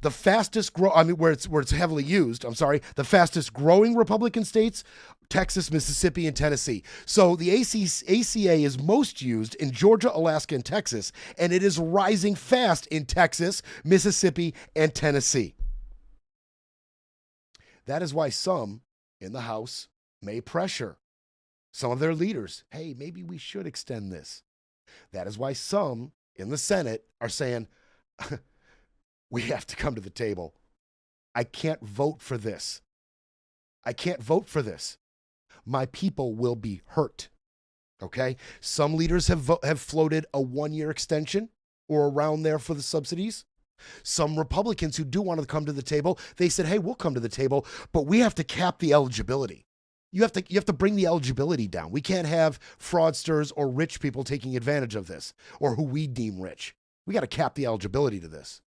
The fastest where it's heavily used, the fastest growing Republican states, Texas, Mississippi, and Tennessee. So the ACA is most used in Georgia, Alaska, and Texas, and it is rising fast in Texas, Mississippi, and Tennessee. That is why some in the House may pressure some of their leaders. Hey, maybe we should extend this. That is why some in the Senate are saying, we have to come to the table. I can't vote for this. I can't vote for this. My people will be hurt. Okay? Some leaders have floated a 1-year extension or around there for the subsidies. Some Republicans who do want to come to the table, they said, hey, we'll come to the table, but we have to cap the eligibility. You have to bring the eligibility down. We can't have fraudsters or rich people taking advantage of this, or who we deem rich. We got to cap the eligibility to this.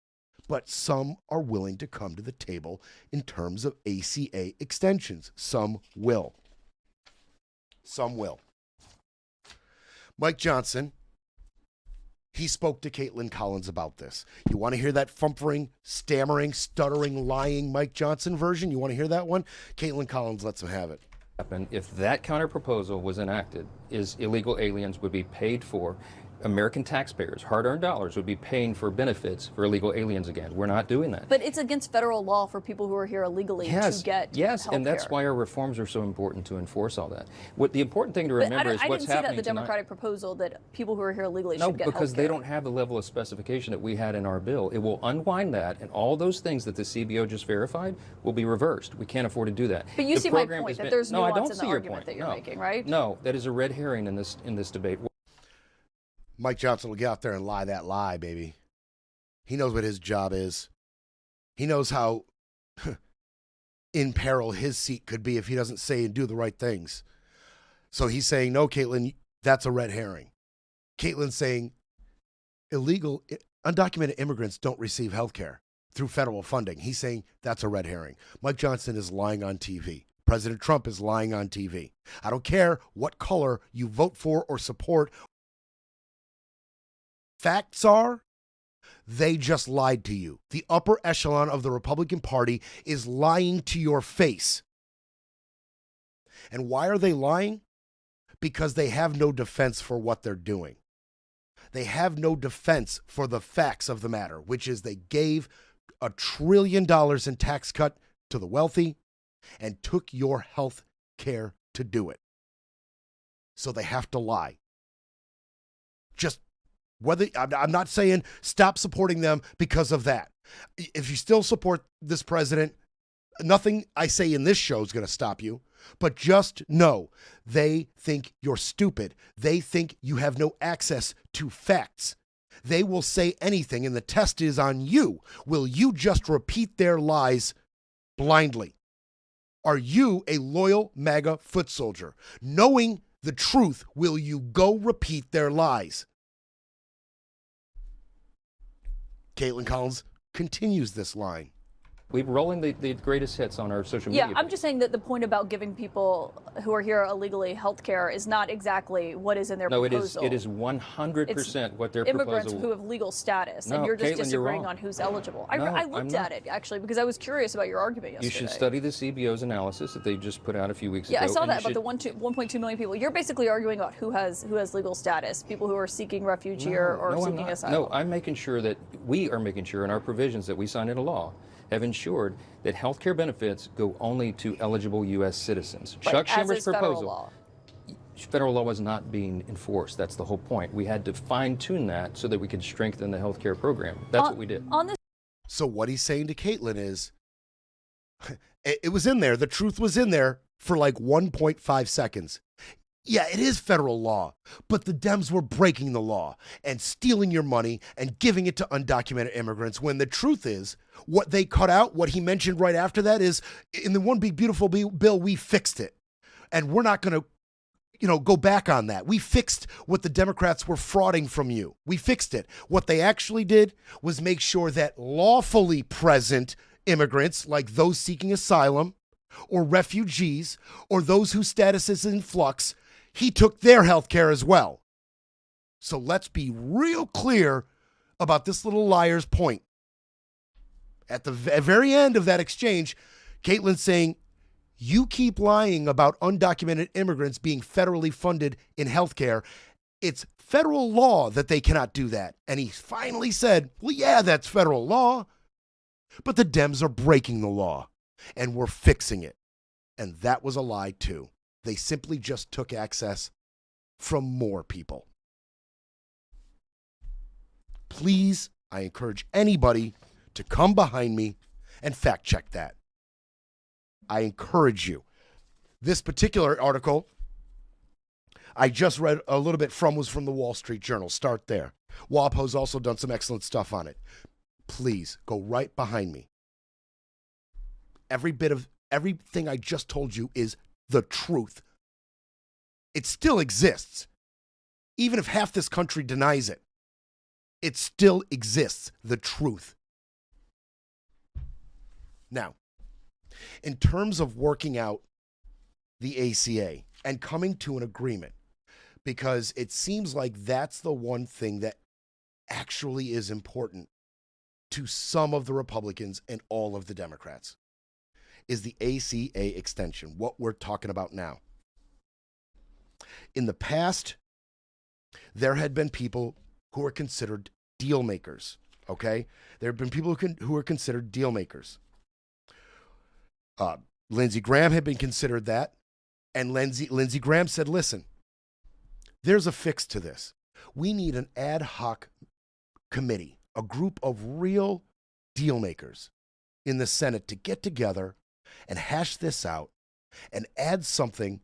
But some are willing to come to the table in terms of ACA extensions. Some will. Some will. Mike Johnson, he spoke to Caitlin Collins about this. You want to hear that fumbling, stammering, stuttering, lying Mike Johnson version? You want to hear that one? Caitlin Collins lets him have it. happen if that counterproposal was enacted is illegal aliens would be paid for. American taxpayers, hard-earned dollars, would be paying for benefits for illegal aliens again. We're not doing that. But it's against federal law for people who are here illegally to get healthcare. And that's why our reforms are so important to enforce all that. What the important thing to remember is what's happening I didn't see that in the Democratic proposal that people who are here illegally should get healthcare. No, because they don't have the level of specification that we had in our bill. It will unwind that, and all those things that the CBO just verified will be reversed. We can't afford to do that. But you see my point, that there's nuance in the argument that you're making, right? No, that is a red herring in this debate. Mike Johnson will get out there and lie that lie, baby. He knows what his job is. He knows how in peril his seat could be if he doesn't say and do the right things. So he's saying, no, Caitlin, that's a red herring. Caitlin's saying illegal, undocumented immigrants don't receive health care through federal funding. He's saying that's a red herring. Mike Johnson is lying on TV. President Trump is lying on TV. I don't care what color you vote for or support. Facts are, they just lied to you. The upper echelon of the Republican Party is lying to your face. And why are they lying? Because they have no defense for what they're doing. They have no defense for the facts of the matter, which is they gave $1 trillion in tax cut to the wealthy and took your health care to do it. So they have to lie. I'm not saying stop supporting them because of that. If you still support this president, nothing I say in this show is going to stop you. But just know they think you're stupid. They think you have no access to facts. They will say anything, and the test is on you. Will you just repeat their lies blindly? Are you a loyal MAGA foot soldier? Knowing the truth, will you go repeat their lies? Caitlin Collins continues this line. We're rolling the greatest hits on our social media. Yeah, I'm just saying that the point about giving people who are here illegally health care is not exactly what is in their proposal. No, it is 100% what their immigrants proposal. who have legal status, No, and you're just Caitlin, disagreeing you're on who's eligible. No, I looked at it, actually, because I was curious about your argument yesterday. You should study the CBO's analysis that they just put out a few weeks ago. Yeah, I saw that about the 1.2 million people. You're basically arguing about who has legal status, people who are seeking refuge here or seeking asylum. No, I'm making sure that we are making sure in our provisions that we sign into law have ensured that health care benefits go only to eligible U.S. citizens. Chuck Schumer's proposal. Federal law was not being enforced. That's the whole point. We had to fine-tune that so that we could strengthen the health care program. That's what we did. So what he's saying to Caitlin is, it was in there. The truth was in there for like 1.5 seconds. Yeah, it is federal law, but the Dems were breaking the law and stealing your money and giving it to undocumented immigrants when the truth is what they cut out, what he mentioned right after that is in the one big beautiful bill, we fixed it. And we're not going to, go back on that. We fixed what the Democrats were frauding from you. We fixed it. What they actually did was make sure that lawfully present immigrants, like those seeking asylum or refugees or those whose status is in flux, he took their health care as well. So let's be real clear about this little liar's point. At the very end of that exchange, Caitlin's saying, you keep lying about undocumented immigrants being federally funded in health care. It's federal law that they cannot do that. And he finally said, well, yeah, that's federal law. But the Dems are breaking the law, and we're fixing it. And that was a lie, too. They simply just took access from more people. Please, I encourage anybody to come behind me and fact check that. I encourage you. This particular article I just read a little bit from was from the Wall Street Journal. Start there. WAPO's also done some excellent stuff on it. Please go right behind me. Everything I just told you is the truth. It still exists. Even if half this country denies it, it still exists, the truth. Now, in terms of working out the ACA and coming to an agreement, because it seems like that's the one thing that actually is important to some of the Republicans and all of the Democrats. is the ACA extension, what we're talking about now. In the past, there had been people who were considered deal makers, okay? There have been people who were considered deal makers. Lindsey Graham had been considered that, and Lindsey Graham said, listen, there's a fix to this. We need an ad hoc committee, a group of real deal makers in the Senate to get together and hash this out and add something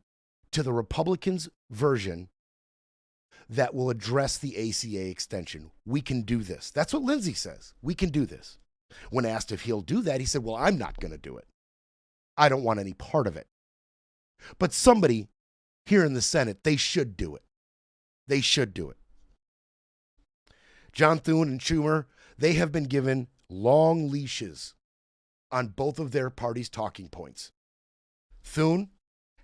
to the Republicans' version that will address the ACA extension. We can do this. That's what Lindsey says. We can do this. When asked if he'll do that, he said, well, I'm not going to do it. I don't want any part of it. But somebody here in the Senate, they should do it. They should do it. John Thune and Schumer, they have been given long leashes on both of their parties' talking points. Thune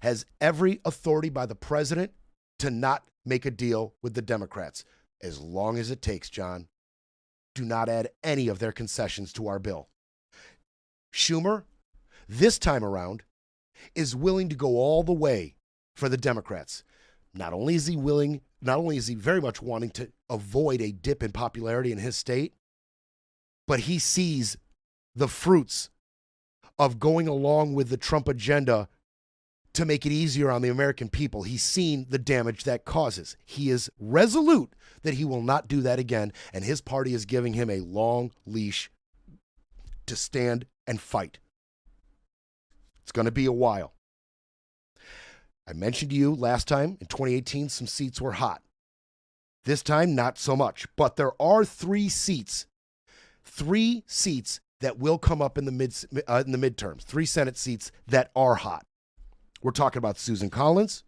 has every authority by the president to not make a deal with the Democrats, as long as it takes, John. Do not add any of their concessions to our bill. Schumer, this time around, is willing to go all the way for the Democrats. Not only is he very much wanting to avoid a dip in popularity in his state, but he sees the fruits of going along with the Trump agenda to make it easier on the American people. He's seen the damage that causes. He is resolute that he will not do that again, and his party is giving him a long leash to stand and fight. It's going to be a while. I mentioned to you last time, in 2018, some seats were hot. This time, not so much. But there are three seats that will come up in the midterms, 3 Senate seats that are hot. We're talking about Susan Collins,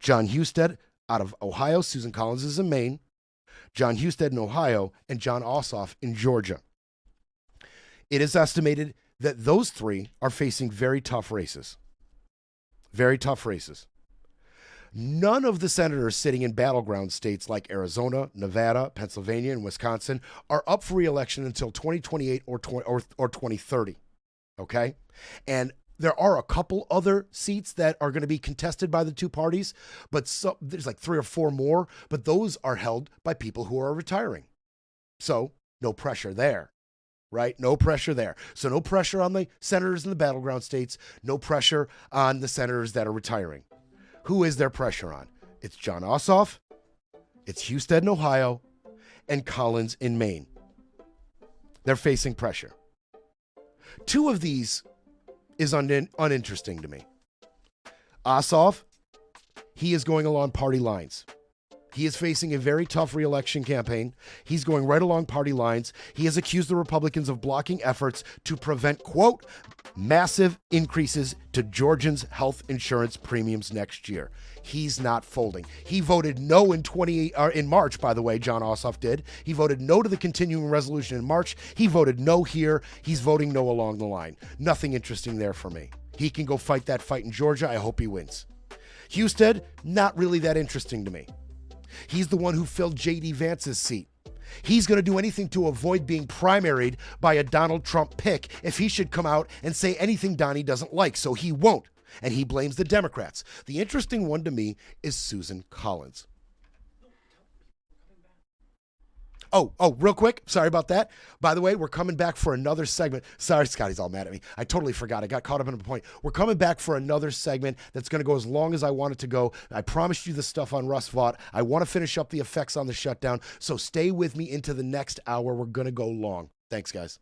John Husted out of Ohio. Susan Collins is in Maine. John Husted in Ohio, and John Ossoff in Georgia. It is estimated that those 3 are facing very tough races. Very tough races. None of the senators sitting in battleground states like Arizona, Nevada, Pennsylvania, and Wisconsin are up for re-election until 2028 or 2030. Okay? And there are a couple other seats that are going to be contested by the two parties, but there's like 3 or 4 more, but those are held by people who are retiring. So no pressure there, right? No pressure there. So no pressure on the senators in the battleground states, no pressure on the senators that are retiring. Who is there pressure on? It's John Ossoff, it's Husted in Ohio, and Collins in Maine. They're facing pressure. 2 of these is uninteresting to me. Ossoff, he is going along party lines. He is facing a very tough re-election campaign. He's going right along party lines. He has accused the Republicans of blocking efforts to prevent, quote, massive increases to Georgians' health insurance premiums next year. He's not folding. He voted no in March, by the way, John Ossoff did. He voted no to the continuing resolution in March. He voted no here. He's voting no along the line. Nothing interesting there for me. He can go fight that fight in Georgia. I hope he wins. Husted, not really that interesting to me. He's the one who filled J.D. Vance's seat. He's going to do anything to avoid being primaried by a Donald Trump pick if he should come out and say anything Donnie doesn't like, so he won't. And he blames the Democrats. The interesting one to me is Susan Collins. Oh, real quick. Sorry about that. By the way, we're coming back for another segment. Sorry, Scotty's all mad at me. I totally forgot. I got caught up in a point. We're coming back for another segment that's going to go as long as I want it to go. I promised you the stuff on Vought. I want to finish up the effects on the shutdown. So stay with me into the next hour. We're going to go long. Thanks, guys.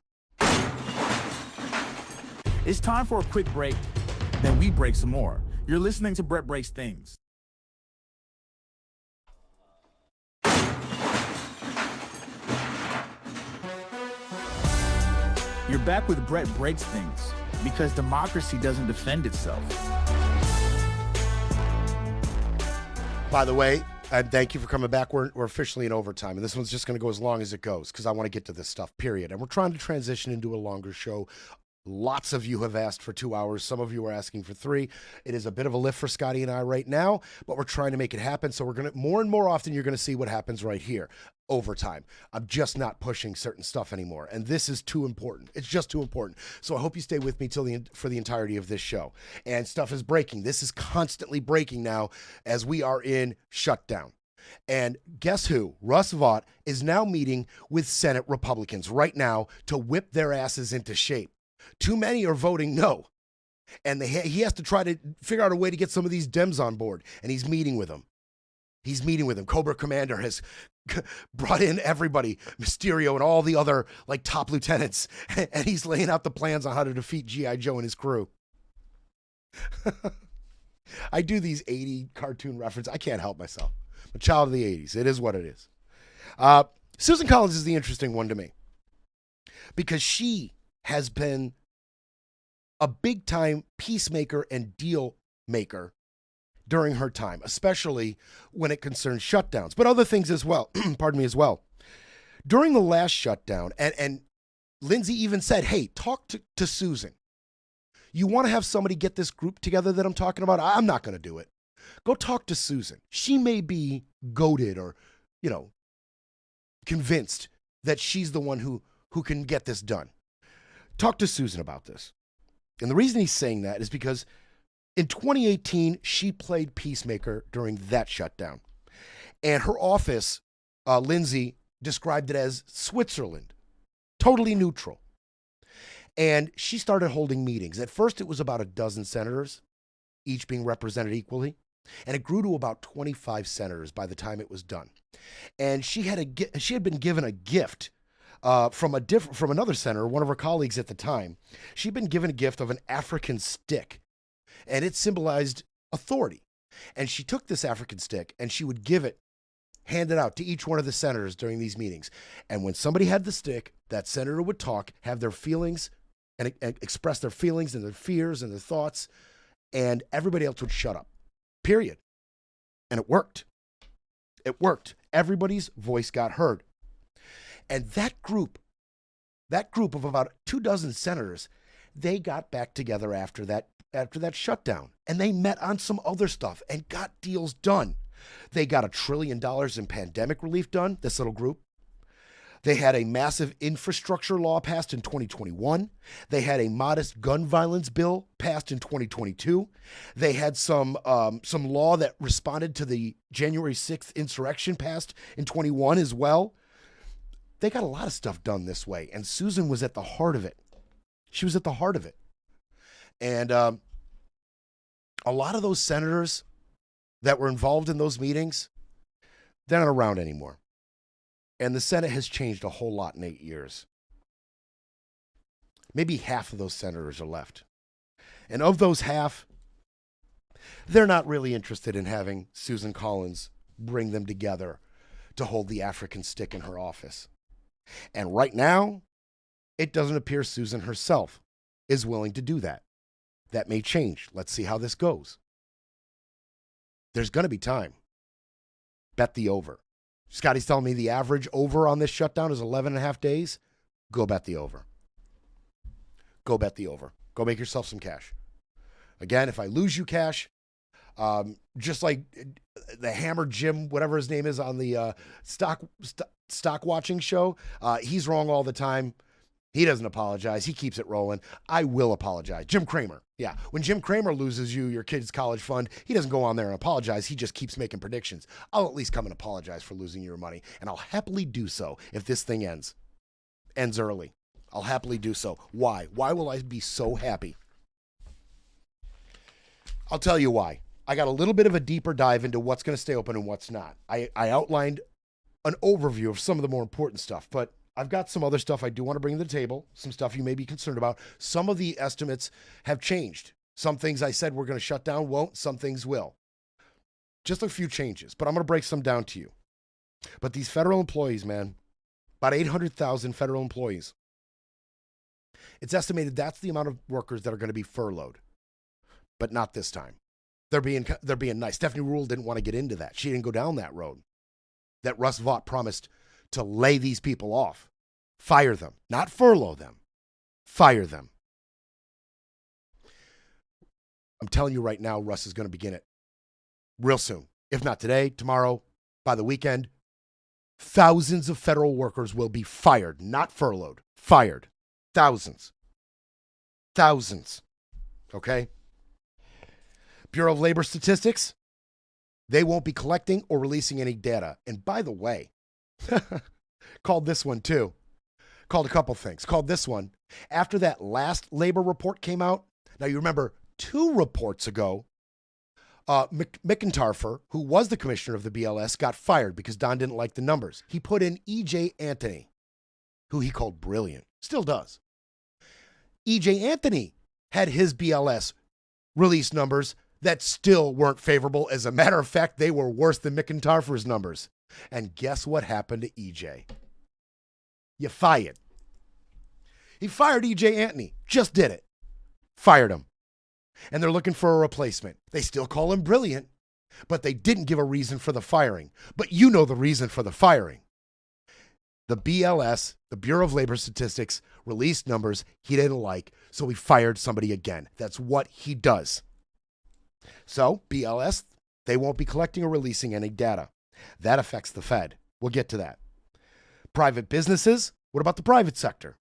It's time for a quick break. Then we break some more. You're listening to Brett Breaks Things. You're back with Brett Breaks Things, because democracy doesn't defend itself. By the way, and thank you for coming back. We're officially in overtime, and this one's just going to go as long as it goes because I want to get to this stuff, period. And we're trying to transition into a longer show. Lots of you have asked for 2 hours. Some of you are asking for 3. It is a bit of a lift for Scotty and I right now, but we're trying to make it happen. So we're going to, more and more often, you're going to see what happens right here over time. I'm just not pushing certain stuff anymore. And this is too important. It's just too important. So I hope you stay with me for the entirety of this show. And stuff is breaking. This is constantly breaking now as we are in shutdown. And guess who? Russ Vought is now meeting with Senate Republicans right now to whip their asses into shape. Too many are voting no. And he has to try to figure out a way to get some of these Dems on board. And he's meeting with them. Cobra Commander has brought in everybody, Mysterio and all the other like top lieutenants. And he's laying out the plans on how to defeat G.I. Joe and his crew. I do these 80 cartoon references. I can't help myself. I'm a child of the 80s. It is what it is. Susan Collins is the interesting one to me because she has been a big-time peacemaker and deal maker during her time, especially when it concerns shutdowns, but other things as well. Pardon me as well. During the last shutdown, and Lindsay even said, hey, talk to Susan. You want to have somebody get this group together that I'm talking about? I'm not going to do it. Go talk to Susan. She may be goaded or, convinced that she's the one who can get this done. Talk to Susan about this. And the reason he's saying that is because in 2018, she played peacemaker during that shutdown. And her office, Lindsay, described it as Switzerland, totally neutral. And she started holding meetings. At first, it was about a dozen senators, each being represented equally. And it grew to about 25 senators by the time it was done. And she had been given a gift from another senator, one of her colleagues at the time. She'd been given a gift of an African stick, and it symbolized authority. And she took this African stick and she would hand it out to each one of the senators during these meetings. And when somebody had the stick, that senator would talk, have their feelings, and express their feelings and their fears and their thoughts, and everybody else would shut up. Period. And it worked. It worked. Everybody's voice got heard. And that group of about 24 senators, they got back together after that shutdown. And they met on some other stuff and got deals done. They got $1 trillion in pandemic relief done, this little group. They had a massive infrastructure law passed in 2021. They had a modest gun violence bill passed in 2022. They had some law that responded to the January 6th insurrection passed in 21 as well. They got a lot of stuff done this way, and Susan was at the heart of it. She was at the heart of it. And a lot of those senators that were involved in those meetings, they're not around anymore. And the Senate has changed a whole lot in 8 years. Maybe half of those senators are left. And of those half, they're not really interested in having Susan Collins bring them together to hold the African stick in her office. And right now, it doesn't appear Susan herself is willing to do that. That may change. Let's see how this goes. There's going to be time. Bet the over. Scotty's telling me the average over on this shutdown is 11 and a half days. Go bet the over. Go bet the over. Go make yourself some cash. Again, if I lose you cash, just like the Hammer Jim, whatever his name is on the stock watching show, he's wrong all the time. He doesn't apologize. He keeps it rolling. I will apologize. Jim Cramer. Yeah. When Jim Cramer loses you your kid's college fund, he doesn't go on there and apologize. He just keeps making predictions. I'll at least come and apologize for losing your money, and I'll happily do so if this thing ends early. I'll happily do so. Why? Why will I be so happy? I'll tell you why. I got a little bit of a deeper dive into what's going to stay open and what's not. I outlined an overview of some of the more important stuff, but I've got some other stuff I do want to bring to the table, some stuff you may be concerned about. Some of the estimates have changed. Some things I said we're going to shut down won't, some things will. Just a few changes, but I'm going to break some down to you. But these federal employees, man, about 800,000 federal employees. It's estimated that's the amount of workers that are going to be furloughed, but not this time. They're being nice. Stephanie Ruhle didn't want to get into that. She didn't go down that road. That Russ Vought promised to lay these people off, fire them, not furlough them, fire them. I'm telling you right now, Russ is going to begin it real soon. If not today, tomorrow, by the weekend. Thousands of federal workers will be fired, not furloughed, fired. Thousands. Thousands. Okay? Bureau of Labor Statistics, they won't be collecting or releasing any data. And by the way, called this one too. Called a couple things. Called this one. After that last labor report came out, now you remember 2 reports ago, McIntyre, who was the commissioner of the BLS, got fired because Don didn't like the numbers. He put in E.J. Anthony, who he called brilliant. Still does. E.J. Anthony had his BLS release numbers that still weren't favorable. As a matter of fact, they were worse than McIntyre's numbers. And guess what happened to E.J.? You fired. He fired E.J. Anthony. Just did it. Fired him. And they're looking for a replacement. They still call him brilliant, but they didn't give a reason for the firing. But you know the reason for the firing. The BLS, the Bureau of Labor Statistics, released numbers he didn't like, so he fired somebody again. That's what he does. So, BLS, they won't be collecting or releasing any data. That affects the Fed. We'll get to that. Private businesses, what about the private sector?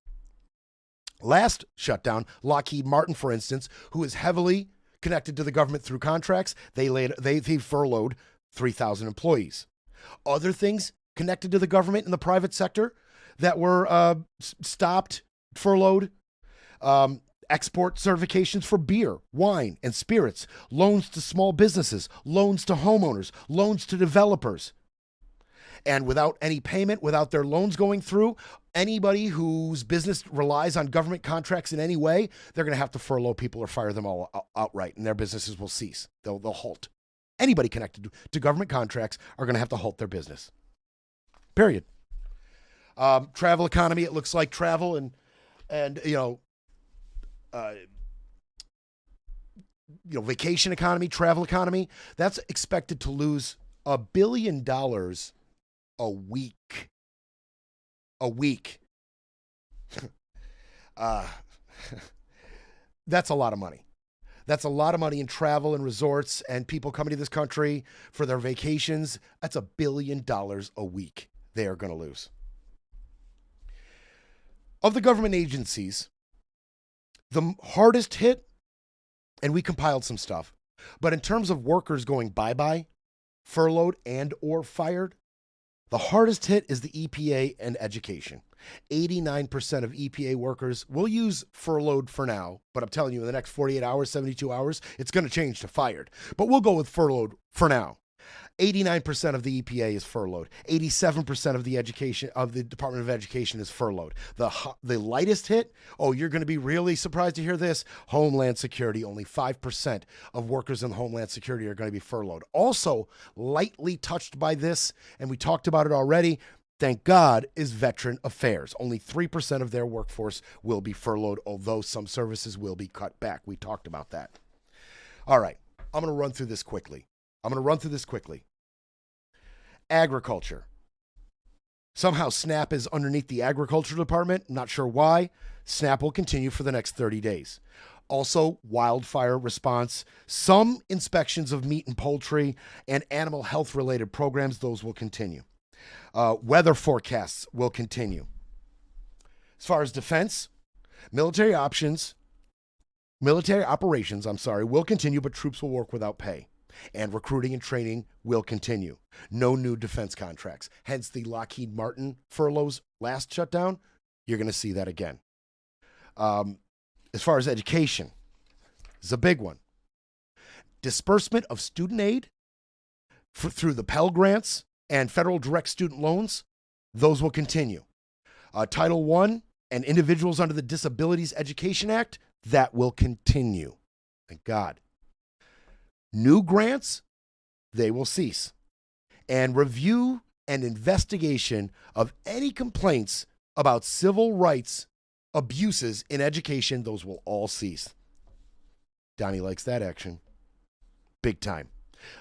Last shutdown, Lockheed Martin, for instance, who is heavily connected to the government through contracts, they furloughed 3,000 employees. Other things connected to the government in the private sector that were stopped, furloughed, export certifications for beer, wine, and spirits, loans to small businesses, loans to homeowners, loans to developers. And without any payment, without their loans going through, anybody whose business relies on government contracts in any way, they're going to have to furlough people or fire them all outright, and their businesses will cease. They'll halt. Anybody connected to government contracts are going to have to halt their business. Period. Travel economy, it looks like travel and vacation economy, travel economy, that's expected to lose $1 billion a week. A week. That's a lot of money. That's a lot of money in travel and resorts and people coming to this country for their vacations. That's $1 billion a week they are going to lose. Of the government agencies, the hardest hit, and we compiled some stuff, but in terms of workers going bye-bye, furloughed and or fired, the hardest hit is the EPA and education. 89% of EPA workers will use furloughed for now, but I'm telling you, in the next 48 hours, 72 hours, it's going to change to fired. But we'll go with furloughed for now. 89% of the EPA is furloughed. 87% of the Department of Education is furloughed. The lightest hit, you're going to be really surprised to hear this, Homeland Security. Only 5% of workers in Homeland Security are going to be furloughed. Also, lightly touched by this, and we talked about it already, thank God, is Veteran Affairs. Only 3% of their workforce will be furloughed, although some services will be cut back. We talked about that. All right, I'm going to run through this quickly. Agriculture. Somehow SNAP is underneath the Agriculture Department. Not sure why. SNAP will continue for the next 30 days. Also, wildfire response, some inspections of meat and poultry, and animal health-related programs, those will continue. Weather forecasts will continue. As far as defense, military operations, will continue, but troops will work without pay. And recruiting and training will continue. No new defense contracts. Hence the Lockheed Martin furloughs last shutdown. You're going to see that again. As far as education, it's a big one. Disbursement of student aid through the Pell Grants and federal direct student loans, those will continue. Title I and individuals under the Disabilities Education Act, that will continue. Thank God. New grants, they will cease. And review and investigation of any complaints about civil rights abuses in education, those will all cease. Donnie likes that action. Big time.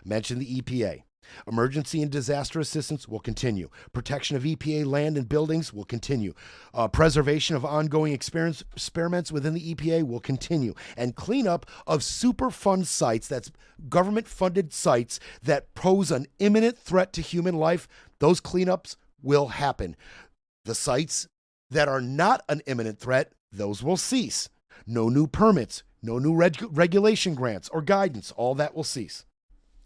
Mention the EPA. Emergency and disaster assistance will continue. Protection of EPA land and buildings will continue. Preservation of ongoing experiments within the EPA will continue. And cleanup of Superfund sites, that's government-funded sites that pose an imminent threat to human life, those cleanups will happen. The sites that are not an imminent threat, those will cease. No new permits, no new regulation grants or guidance, all that will cease.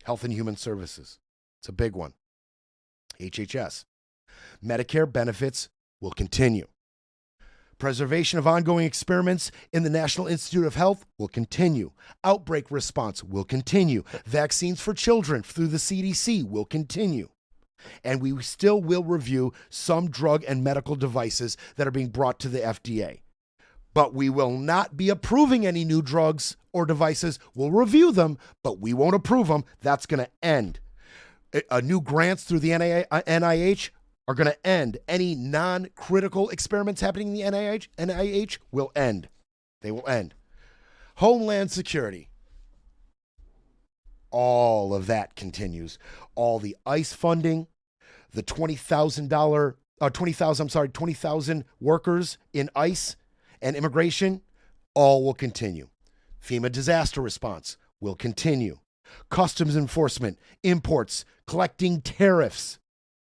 Health and Human Services. It's a big one. HHS. Medicare benefits will continue. Preservation of ongoing experiments in the National Institute of Health will continue. Outbreak response will continue. Vaccines for children through the CDC will continue. And we still will review some drug and medical devices that are being brought to the FDA. But we will not be approving any new drugs or devices. We'll review them, but we won't approve them. That's going to end. New grants through the NIH are going to end. Any non-critical experiments happening in the NIH will end. They will end. Homeland Security. All of that continues. All the ICE funding, the 20,000 workers in ICE and immigration, all will continue. FEMA disaster response will continue. Customs enforcement, imports, collecting tariffs,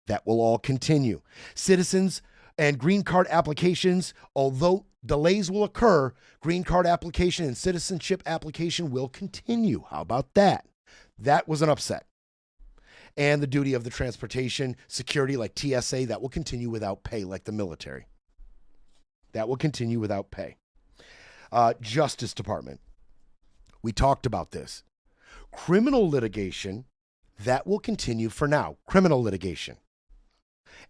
that will all continue. Citizens and green card applications, although delays will occur, green card application and citizenship application will continue. How about that? That was an upset. And the duty of the transportation security like TSA, that will continue without pay like the military. That will continue without pay. Justice Department. We talked about this. Criminal litigation, that will continue for now. Criminal litigation.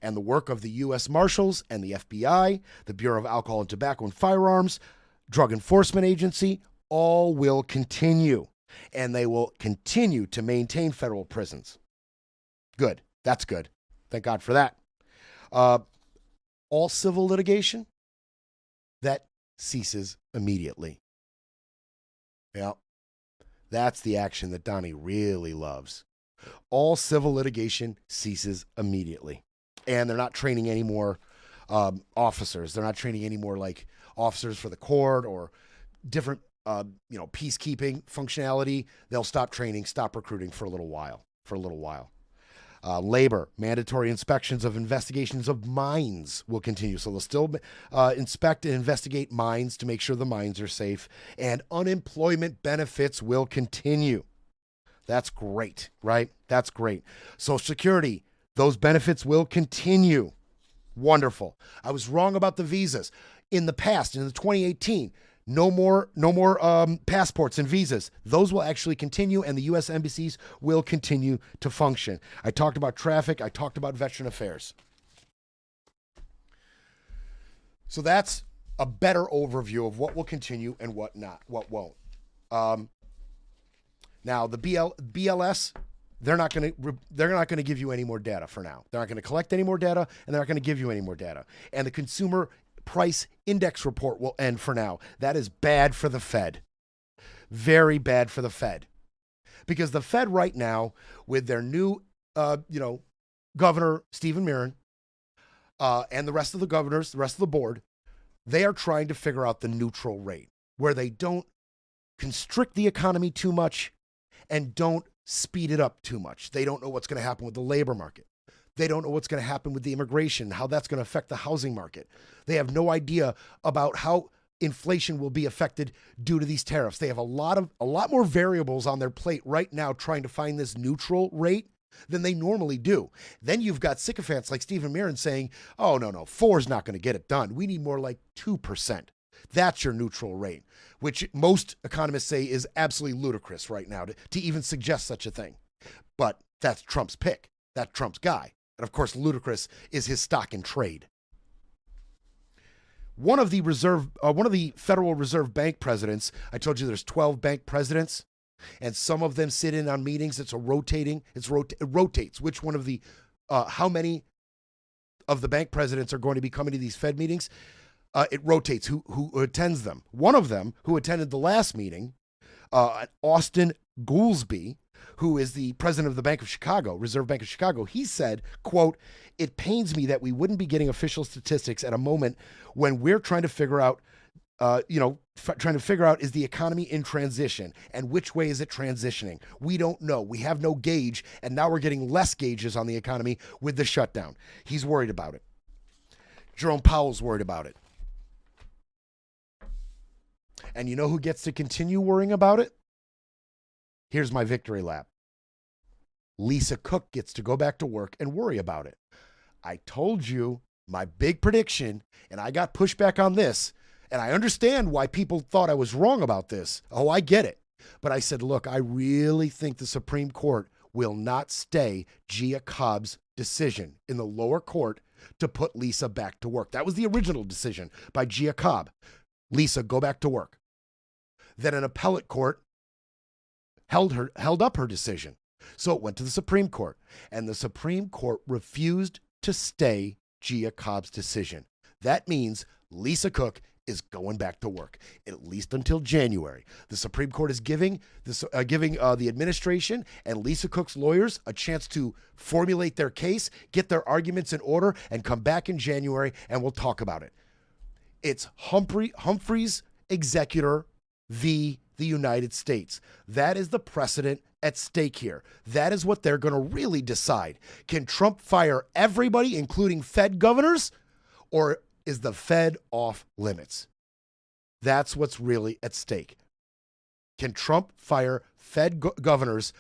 And the work of the U.S. Marshals and the FBI, the Bureau of Alcohol and Tobacco and Firearms, Drug Enforcement Agency, all will continue. And they will continue to maintain federal prisons. Good. That's good. Thank God for that. All civil litigation, that ceases immediately. Yeah. That's the action that Donnie really loves. All civil litigation ceases immediately. And they're not training any more officers. They're not training any more like officers for the court or different peacekeeping functionality. They'll stop training, stop recruiting for a little while. Labor, mandatory inspections of investigations of mines will continue. So they'll still inspect and investigate mines to make sure the mines are safe. And unemployment benefits will continue. That's great, right? That's great. Social Security, those benefits will continue. Wonderful. I was wrong about the visas. In the past, in the 2018, no more passports and visas. Those will actually continue, and the U.S. embassies will continue to function. I talked about traffic. I talked about veteran affairs. So that's a better overview of what will continue and what won't. Now the BLS, they're not going to give you any more data for now. They're not going to collect any more data, and they're not going to give you any more data. And the Consumer Price Index report will end for now. That is bad for the Fed. Very bad for the Fed. Because the Fed right now, with their new, Governor Stephen Mirren, and the rest of the governors, the rest of the board, they are trying to figure out the neutral rate where they don't constrict the economy too much and don't speed it up too much. They don't know what's going to happen with the labor market. They don't know what's going to happen with the immigration, how that's going to affect the housing market. They have no idea about how inflation will be affected due to these tariffs. They have a lot more variables on their plate right now trying to find this neutral rate than they normally do. Then you've got sycophants like Stephen Mirren saying, oh, no, 4 is not going to get it done. We need more like 2%. That's your neutral rate, which most economists say is absolutely ludicrous right now to even suggest such a thing. But that's Trump's pick. That's Trump's guy. And of course, ludicrous is his stock in trade. One of the Federal Reserve Bank presidents, I told you there's 12 bank presidents, and some of them sit in on meetings. It rotates. Which one of the, how many of the bank presidents are going to be coming to these Fed meetings? It rotates who attends them. One of them who attended the last meeting, Austin Goolsbee, who is the president of the Bank of Chicago, Reserve Bank of Chicago, he said, quote, "It pains me that we wouldn't be getting official statistics at a moment when we're trying to figure out, is the economy in transition, and which way is it transitioning? We don't know. We have no gauge, and now we're getting less gauges on the economy with the shutdown." He's worried about it. Jerome Powell's worried about it. And you know who gets to continue worrying about it? Here's my victory lap. Lisa Cook gets to go back to work and worry about it. I told you my big prediction, and I got pushback on this, and I understand why people thought I was wrong about this. Oh, I get it. But I said, look, I really think the Supreme Court will not stay Gia Cobb's decision in the lower court to put Lisa back to work. That was the original decision by Gia Cobb. Lisa, go back to work. Then an appellate court held up her decision. So it went to the Supreme Court, and the Supreme Court refused to stay Gia Cobb's decision. That means Lisa Cook is going back to work, at least until January. The Supreme Court is giving the administration and Lisa Cook's lawyers a chance to formulate their case, get their arguments in order, and come back in January, and we'll talk about it. It's Humphrey's executor v. the United States. That is the precedent at stake here. That is what they're going to really decide. Can Trump fire everybody, including Fed governors, or is the Fed off limits? That's what's really at stake. Can Trump fire Fed governors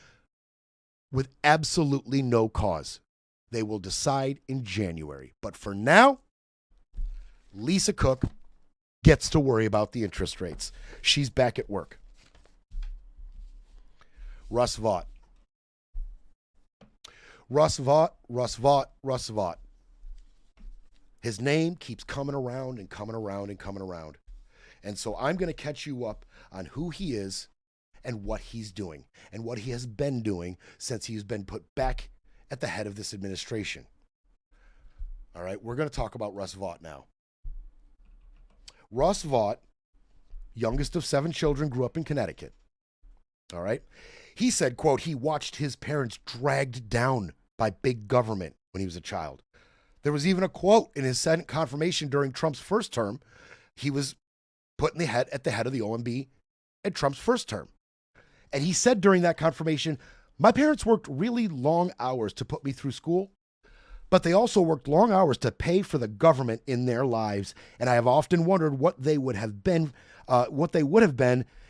with absolutely no cause? They will decide in January. But for now, Lisa Cook gets to worry about the interest rates. She's back at work. Russ Vought. Russ Vought. His name keeps coming around and coming around and coming around. And so I'm going to catch you up on who he is and what he's doing and what he has been doing since he's been put back at the head of this administration. All right, we're going to talk about Russ Vought now. Russ Vought, youngest of 7 children, grew up in Connecticut. All right. He said, quote, he watched his parents dragged down by big government when he was a child. There was even a quote in his Senate confirmation during Trump's first term. He was put at the head of the OMB at Trump's first term. And he said during that confirmation, my parents worked really long hours to put me through school, but they also worked long hours to pay for the government in their lives. And I have often wondered what they would have been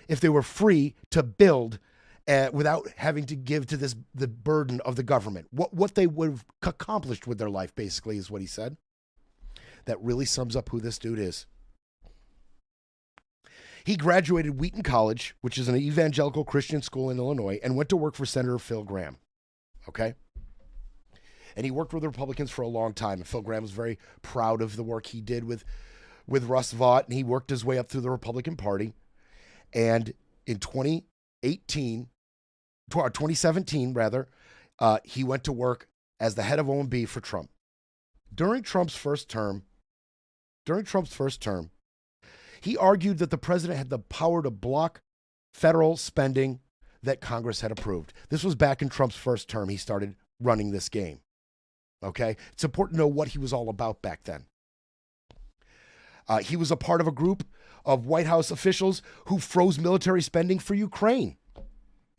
if they were free to build without having to give to the burden of the government. What they would have accomplished with their life, basically, is what he said. That really sums up who this dude is. He graduated Wheaton College, which is an evangelical Christian school in Illinois, and went to work for Senator Phil Gramm. Okay? And he worked with the Republicans for a long time. And Phil Gramm was very proud of the work he did with Russ Vought, and he worked his way up through the Republican Party. And in 2017, he went to work as the head of OMB for Trump. During Trump's first term, he argued that the president had the power to block federal spending that Congress had approved. This was back in Trump's first term. He started running this game. Okay? It's important to know what he was all about back then. He was a part of a group of White House officials who froze military spending for Ukraine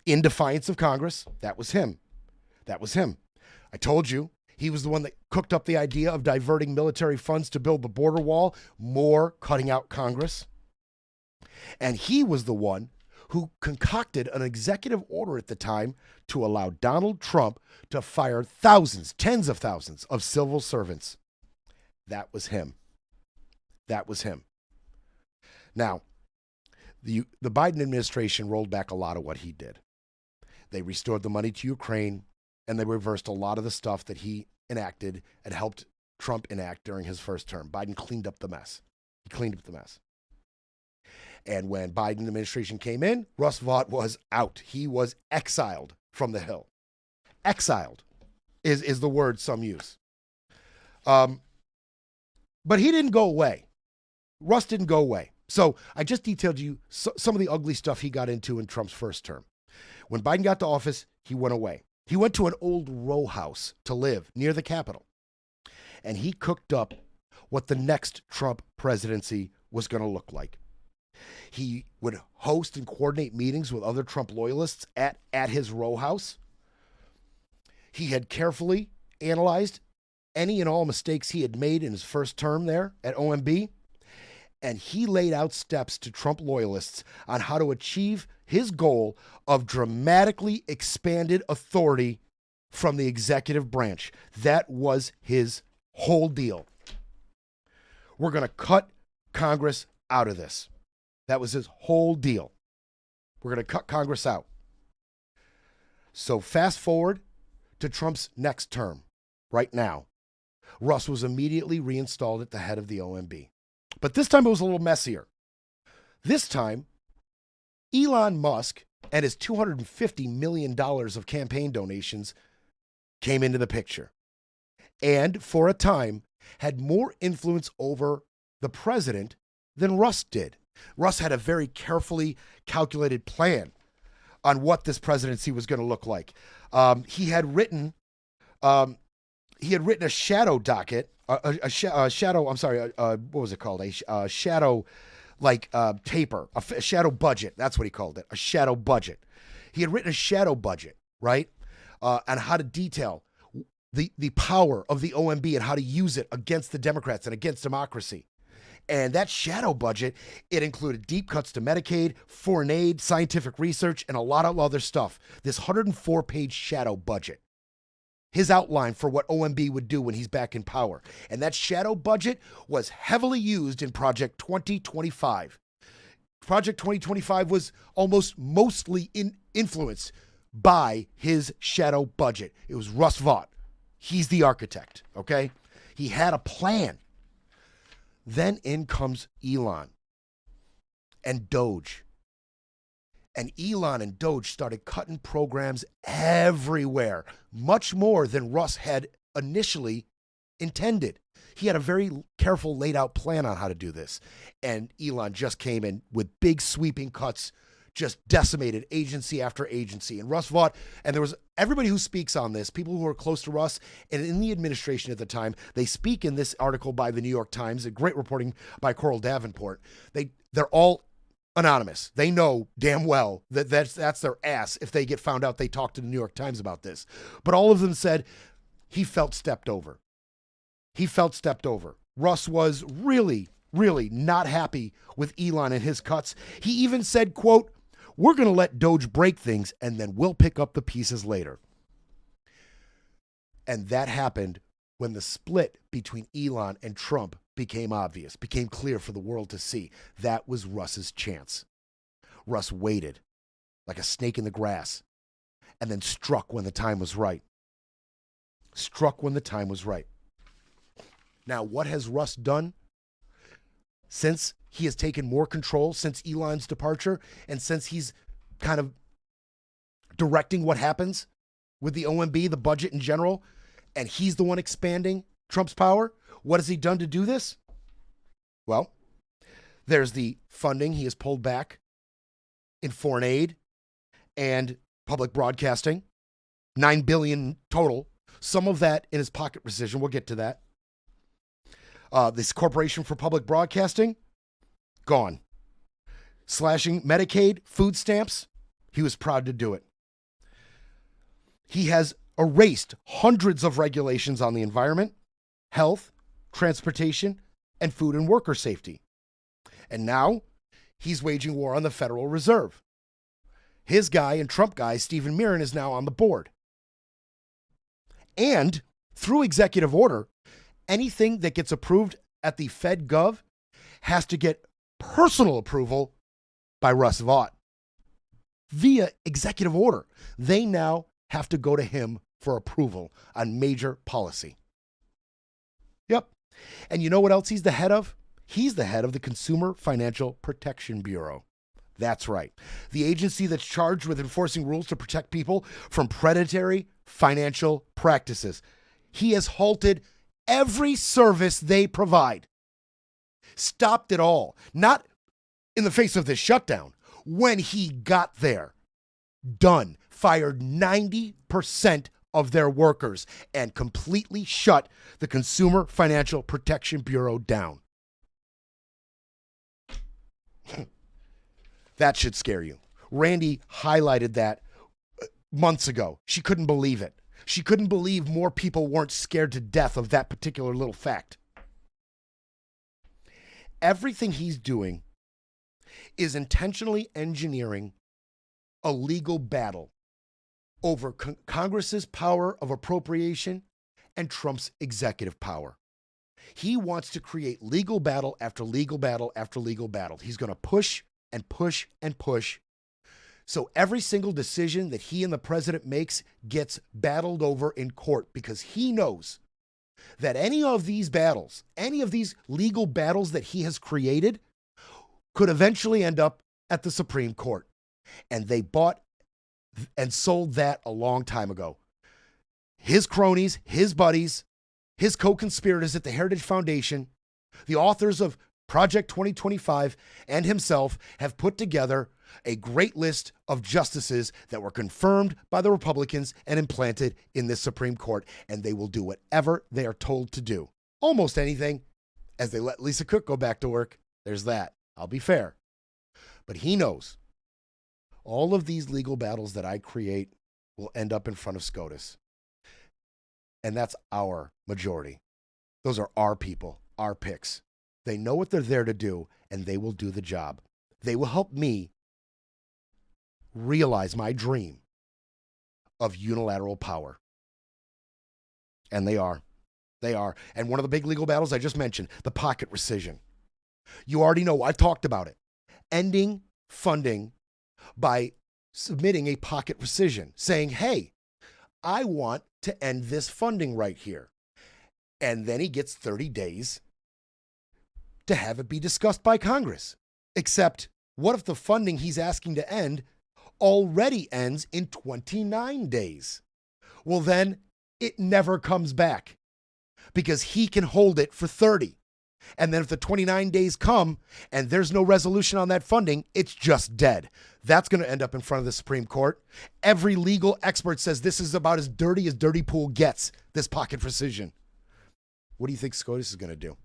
in defiance of Congress. That was him. I told you, he was the one that cooked up the idea of diverting military funds to build the border wall, more cutting out Congress. And he was the one who concocted an executive order at the time to allow Donald Trump to fire thousands, tens of thousands of civil servants. That was him. Now, the Biden administration rolled back a lot of what he did. They restored the money to Ukraine, and they reversed a lot of the stuff that he enacted and helped Trump enact during his first term. Biden cleaned up the mess. And when Biden administration came in, Russ Vought was out. He was exiled from the Hill. Exiled is the word some use. But he didn't go away. Russ didn't go away. So I just detailed you some of the ugly stuff he got into in Trump's first term. When Biden got to office, he went away. He went to an old row house to live near the Capitol. And he cooked up what the next Trump presidency was going to look like. He would host and coordinate meetings with other Trump loyalists at his row house. He had carefully analyzed any and all mistakes he had made in his first term there at OMB. And he laid out steps to Trump loyalists on how to achieve his goal of dramatically expanded authority from the executive branch. That was his whole deal. We're going to cut Congress out of this. That was his whole deal. We're going to cut Congress out. So fast forward to Trump's next term, right now. Russ was immediately reinstalled at the head of the OMB. But this time it was a little messier. This time, Elon Musk and his $250 million of campaign donations came into the picture. And for a time, had more influence over the president than Russ did. Russ had a very carefully calculated plan on what this presidency was going to look like. He had written a shadow docket, what was it called? A shadow, paper, a shadow budget. That's what he called it, a shadow budget. He had written a shadow budget, right, on how to detail the power of the OMB and how to use it against the Democrats and against democracy. And that shadow budget, it included deep cuts to Medicaid, foreign aid, scientific research, and a lot of other stuff. This 104-page shadow budget. His outline for what OMB would do when he's back in power. And that shadow budget was heavily used in Project 2025. Project 2025 was mostly influenced by his shadow budget. It was Russ Vought. He's the architect, okay? He had a plan. Then in comes Elon and Doge. And Elon and Doge started cutting programs everywhere, much more than Russ had initially intended. He had a very careful laid out plan on how to do this. And Elon just came in with big sweeping cuts, just decimated agency after agency. And Russ Vought, and there was everybody who speaks on this, people who are close to Russ and in the administration at the time, they speak in this article by the New York Times, a great reporting by Coral Davenport. They're all anonymous. They know damn well that that's their ass if they get found out they talked to the New York Times about this. But all of them said he felt stepped over. He felt stepped over. Russ was really not happy with Elon and his cuts. He even said, quote, "We're going to let Doge break things and then we'll pick up the pieces later." And that happened when the split between Elon and Trump became obvious, became clear for the world to see. That was Russ's chance. Russ waited like a snake in the grass and then struck when the time was right. Struck when the time was right. Now, what has Russ done since he has taken more control, since Elon's departure, and since he's kind of directing what happens with the OMB, the budget in general, and he's the one expanding Trump's power? What has he done to do this? Well, there's the funding he has pulled back in foreign aid and public broadcasting, $9 billion total. Some of that in his pocket precision. We'll get to that. This Corporation for Public Broadcasting, gone. Slashing Medicaid, food stamps, he was proud to do it. He has erased hundreds of regulations on the environment, health, transportation, and food and worker safety. And now he's waging war on the Federal Reserve. His guy and Trump guy, Stephen Mirren, is now on the board. And through executive order, anything that gets approved at the Fed Gov has to get personal approval by Russ Vought via executive order. They now have to go to him for approval on major policy. Yep. And you know what else he's the head of? He's the head of the Consumer Financial Protection Bureau. That's right. The agency that's charged with enforcing rules to protect people from predatory financial practices. He has halted every service they provide. Stopped it all. Not in the face of this shutdown. When he got there, Done. Fired 90% of their workers and completely shut the Consumer Financial Protection Bureau down. That should scare you. Randy highlighted that months ago. She couldn't believe it. She couldn't believe more people weren't scared to death of that particular little fact. Everything he's doing is intentionally engineering a legal battle over Congress's power of appropriation and Trump's executive power. He wants to create legal battle after legal battle after legal battle. He's going to push and push and push. So every single decision that he and the president makes gets battled over in court, because he knows that any of these battles, any of these legal battles that he has created, could eventually end up at the Supreme Court. And they bought and sold that a long time ago. His cronies, his buddies, his co-conspirators at the Heritage Foundation, the authors of Project 2025, and himself have put together a great list of justices that were confirmed by the Republicans and implanted in this Supreme Court, and they will do whatever they are told to do. Almost anything, as they let Lisa Cook go back to work. There's that. I'll be fair. But he knows all of these legal battles that I create will end up in front of SCOTUS. And that's our majority. Those are our people, our picks. They know what they're there to do, and they will do the job. They will help me realize my dream of unilateral power. And they are. They are. And one of the big legal battles I just mentioned, the pocket rescission. You already know, I've talked about it. Ending funding by submitting a pocket rescission, saying, hey, I want to end this funding right here. And then he gets 30 days to have it be discussed by Congress. Except, what if the funding he's asking to end already ends in 29 days? Well, then it never comes back, because he can hold it for 30. And then if the 29 days come and there's no resolution on that funding, it's just dead. That's going to end up in front of the Supreme Court. Every legal expert says this is about as dirty pool gets, this pocket rescission. What do you think SCOTUS is going to do?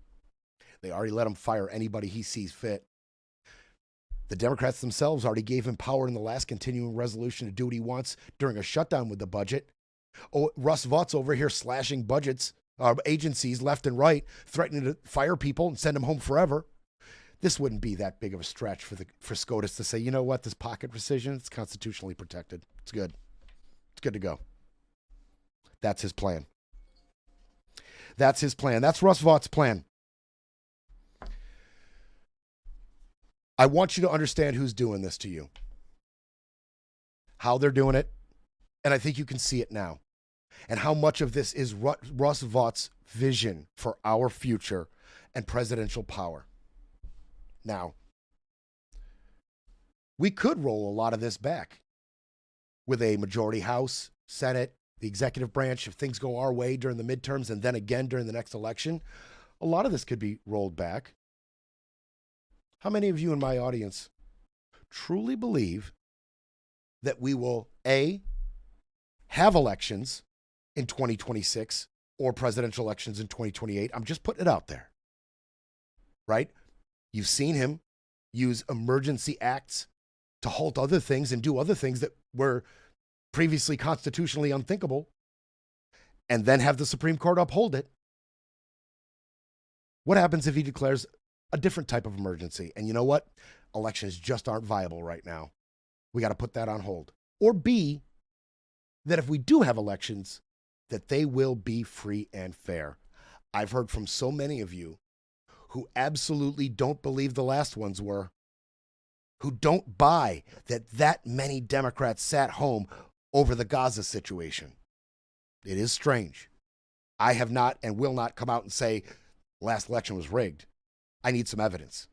They already let him fire anybody he sees fit. The Democrats themselves already gave him power in the last continuing resolution to do what he wants during a shutdown with the budget. Oh, Russ Vaught's over here slashing budgets, agencies left and right, threatening to fire people and send them home forever. This wouldn't be that big of a stretch for SCOTUS to say, you know what, this pocket rescission, it's constitutionally protected. It's good. It's good to go. That's his plan. That's his plan. That's Russ Vaught's plan. I want you to understand who's doing this to you, how they're doing it, and I think you can see it now, and how much of this is Russ Vaught's vision for our future and presidential power. Now, we could roll a lot of this back with a majority House, Senate, the executive branch, if things go our way during the midterms and then again during the next election. A lot of this could be rolled back. How many of you in my audience truly believe that we will, A, have elections in 2026 or presidential elections in 2028? I'm just putting it out there, right? You've seen him use emergency acts to halt other things and do other things that were previously constitutionally unthinkable, and then have the Supreme Court uphold it. What happens if he declares a different type of emergency? And you know what? Elections just aren't viable right now. We got to put that on hold. Or B, that if we do have elections, that they will be free and fair. I've heard from so many of you who absolutely don't believe the last ones were, who don't buy that many Democrats sat home over the Gaza situation. It is strange. I have not and will not come out and say last election was rigged. I need some evidence.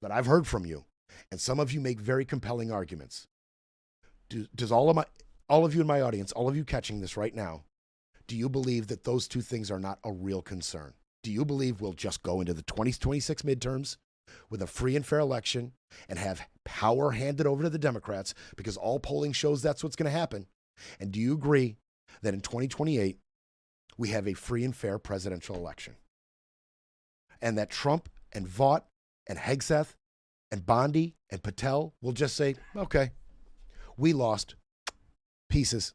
But I've heard from you, and some of you make very compelling arguments. Does all of you in my audience, all of you catching this right now, do you believe that those two things are not a real concern? Do you believe we'll just go into the 2026 midterms with a free and fair election and have power handed over to the Democrats, because all polling shows that's what's going to happen? And do you agree that in 2028, we have a free and fair presidential election? And that Trump and Vought and Hegseth and Bondi and Patel will just say, okay, we lost. Pieces.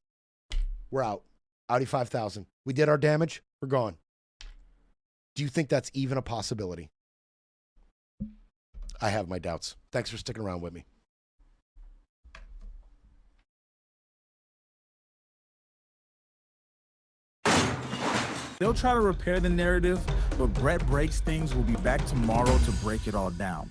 We're out. Audi 5000. We did our damage. We're gone. Do you think that's even a possibility? I have my doubts. Thanks for sticking around with me. They'll try to repair the narrative, but Brett Breaks Things will be back tomorrow to break it all down.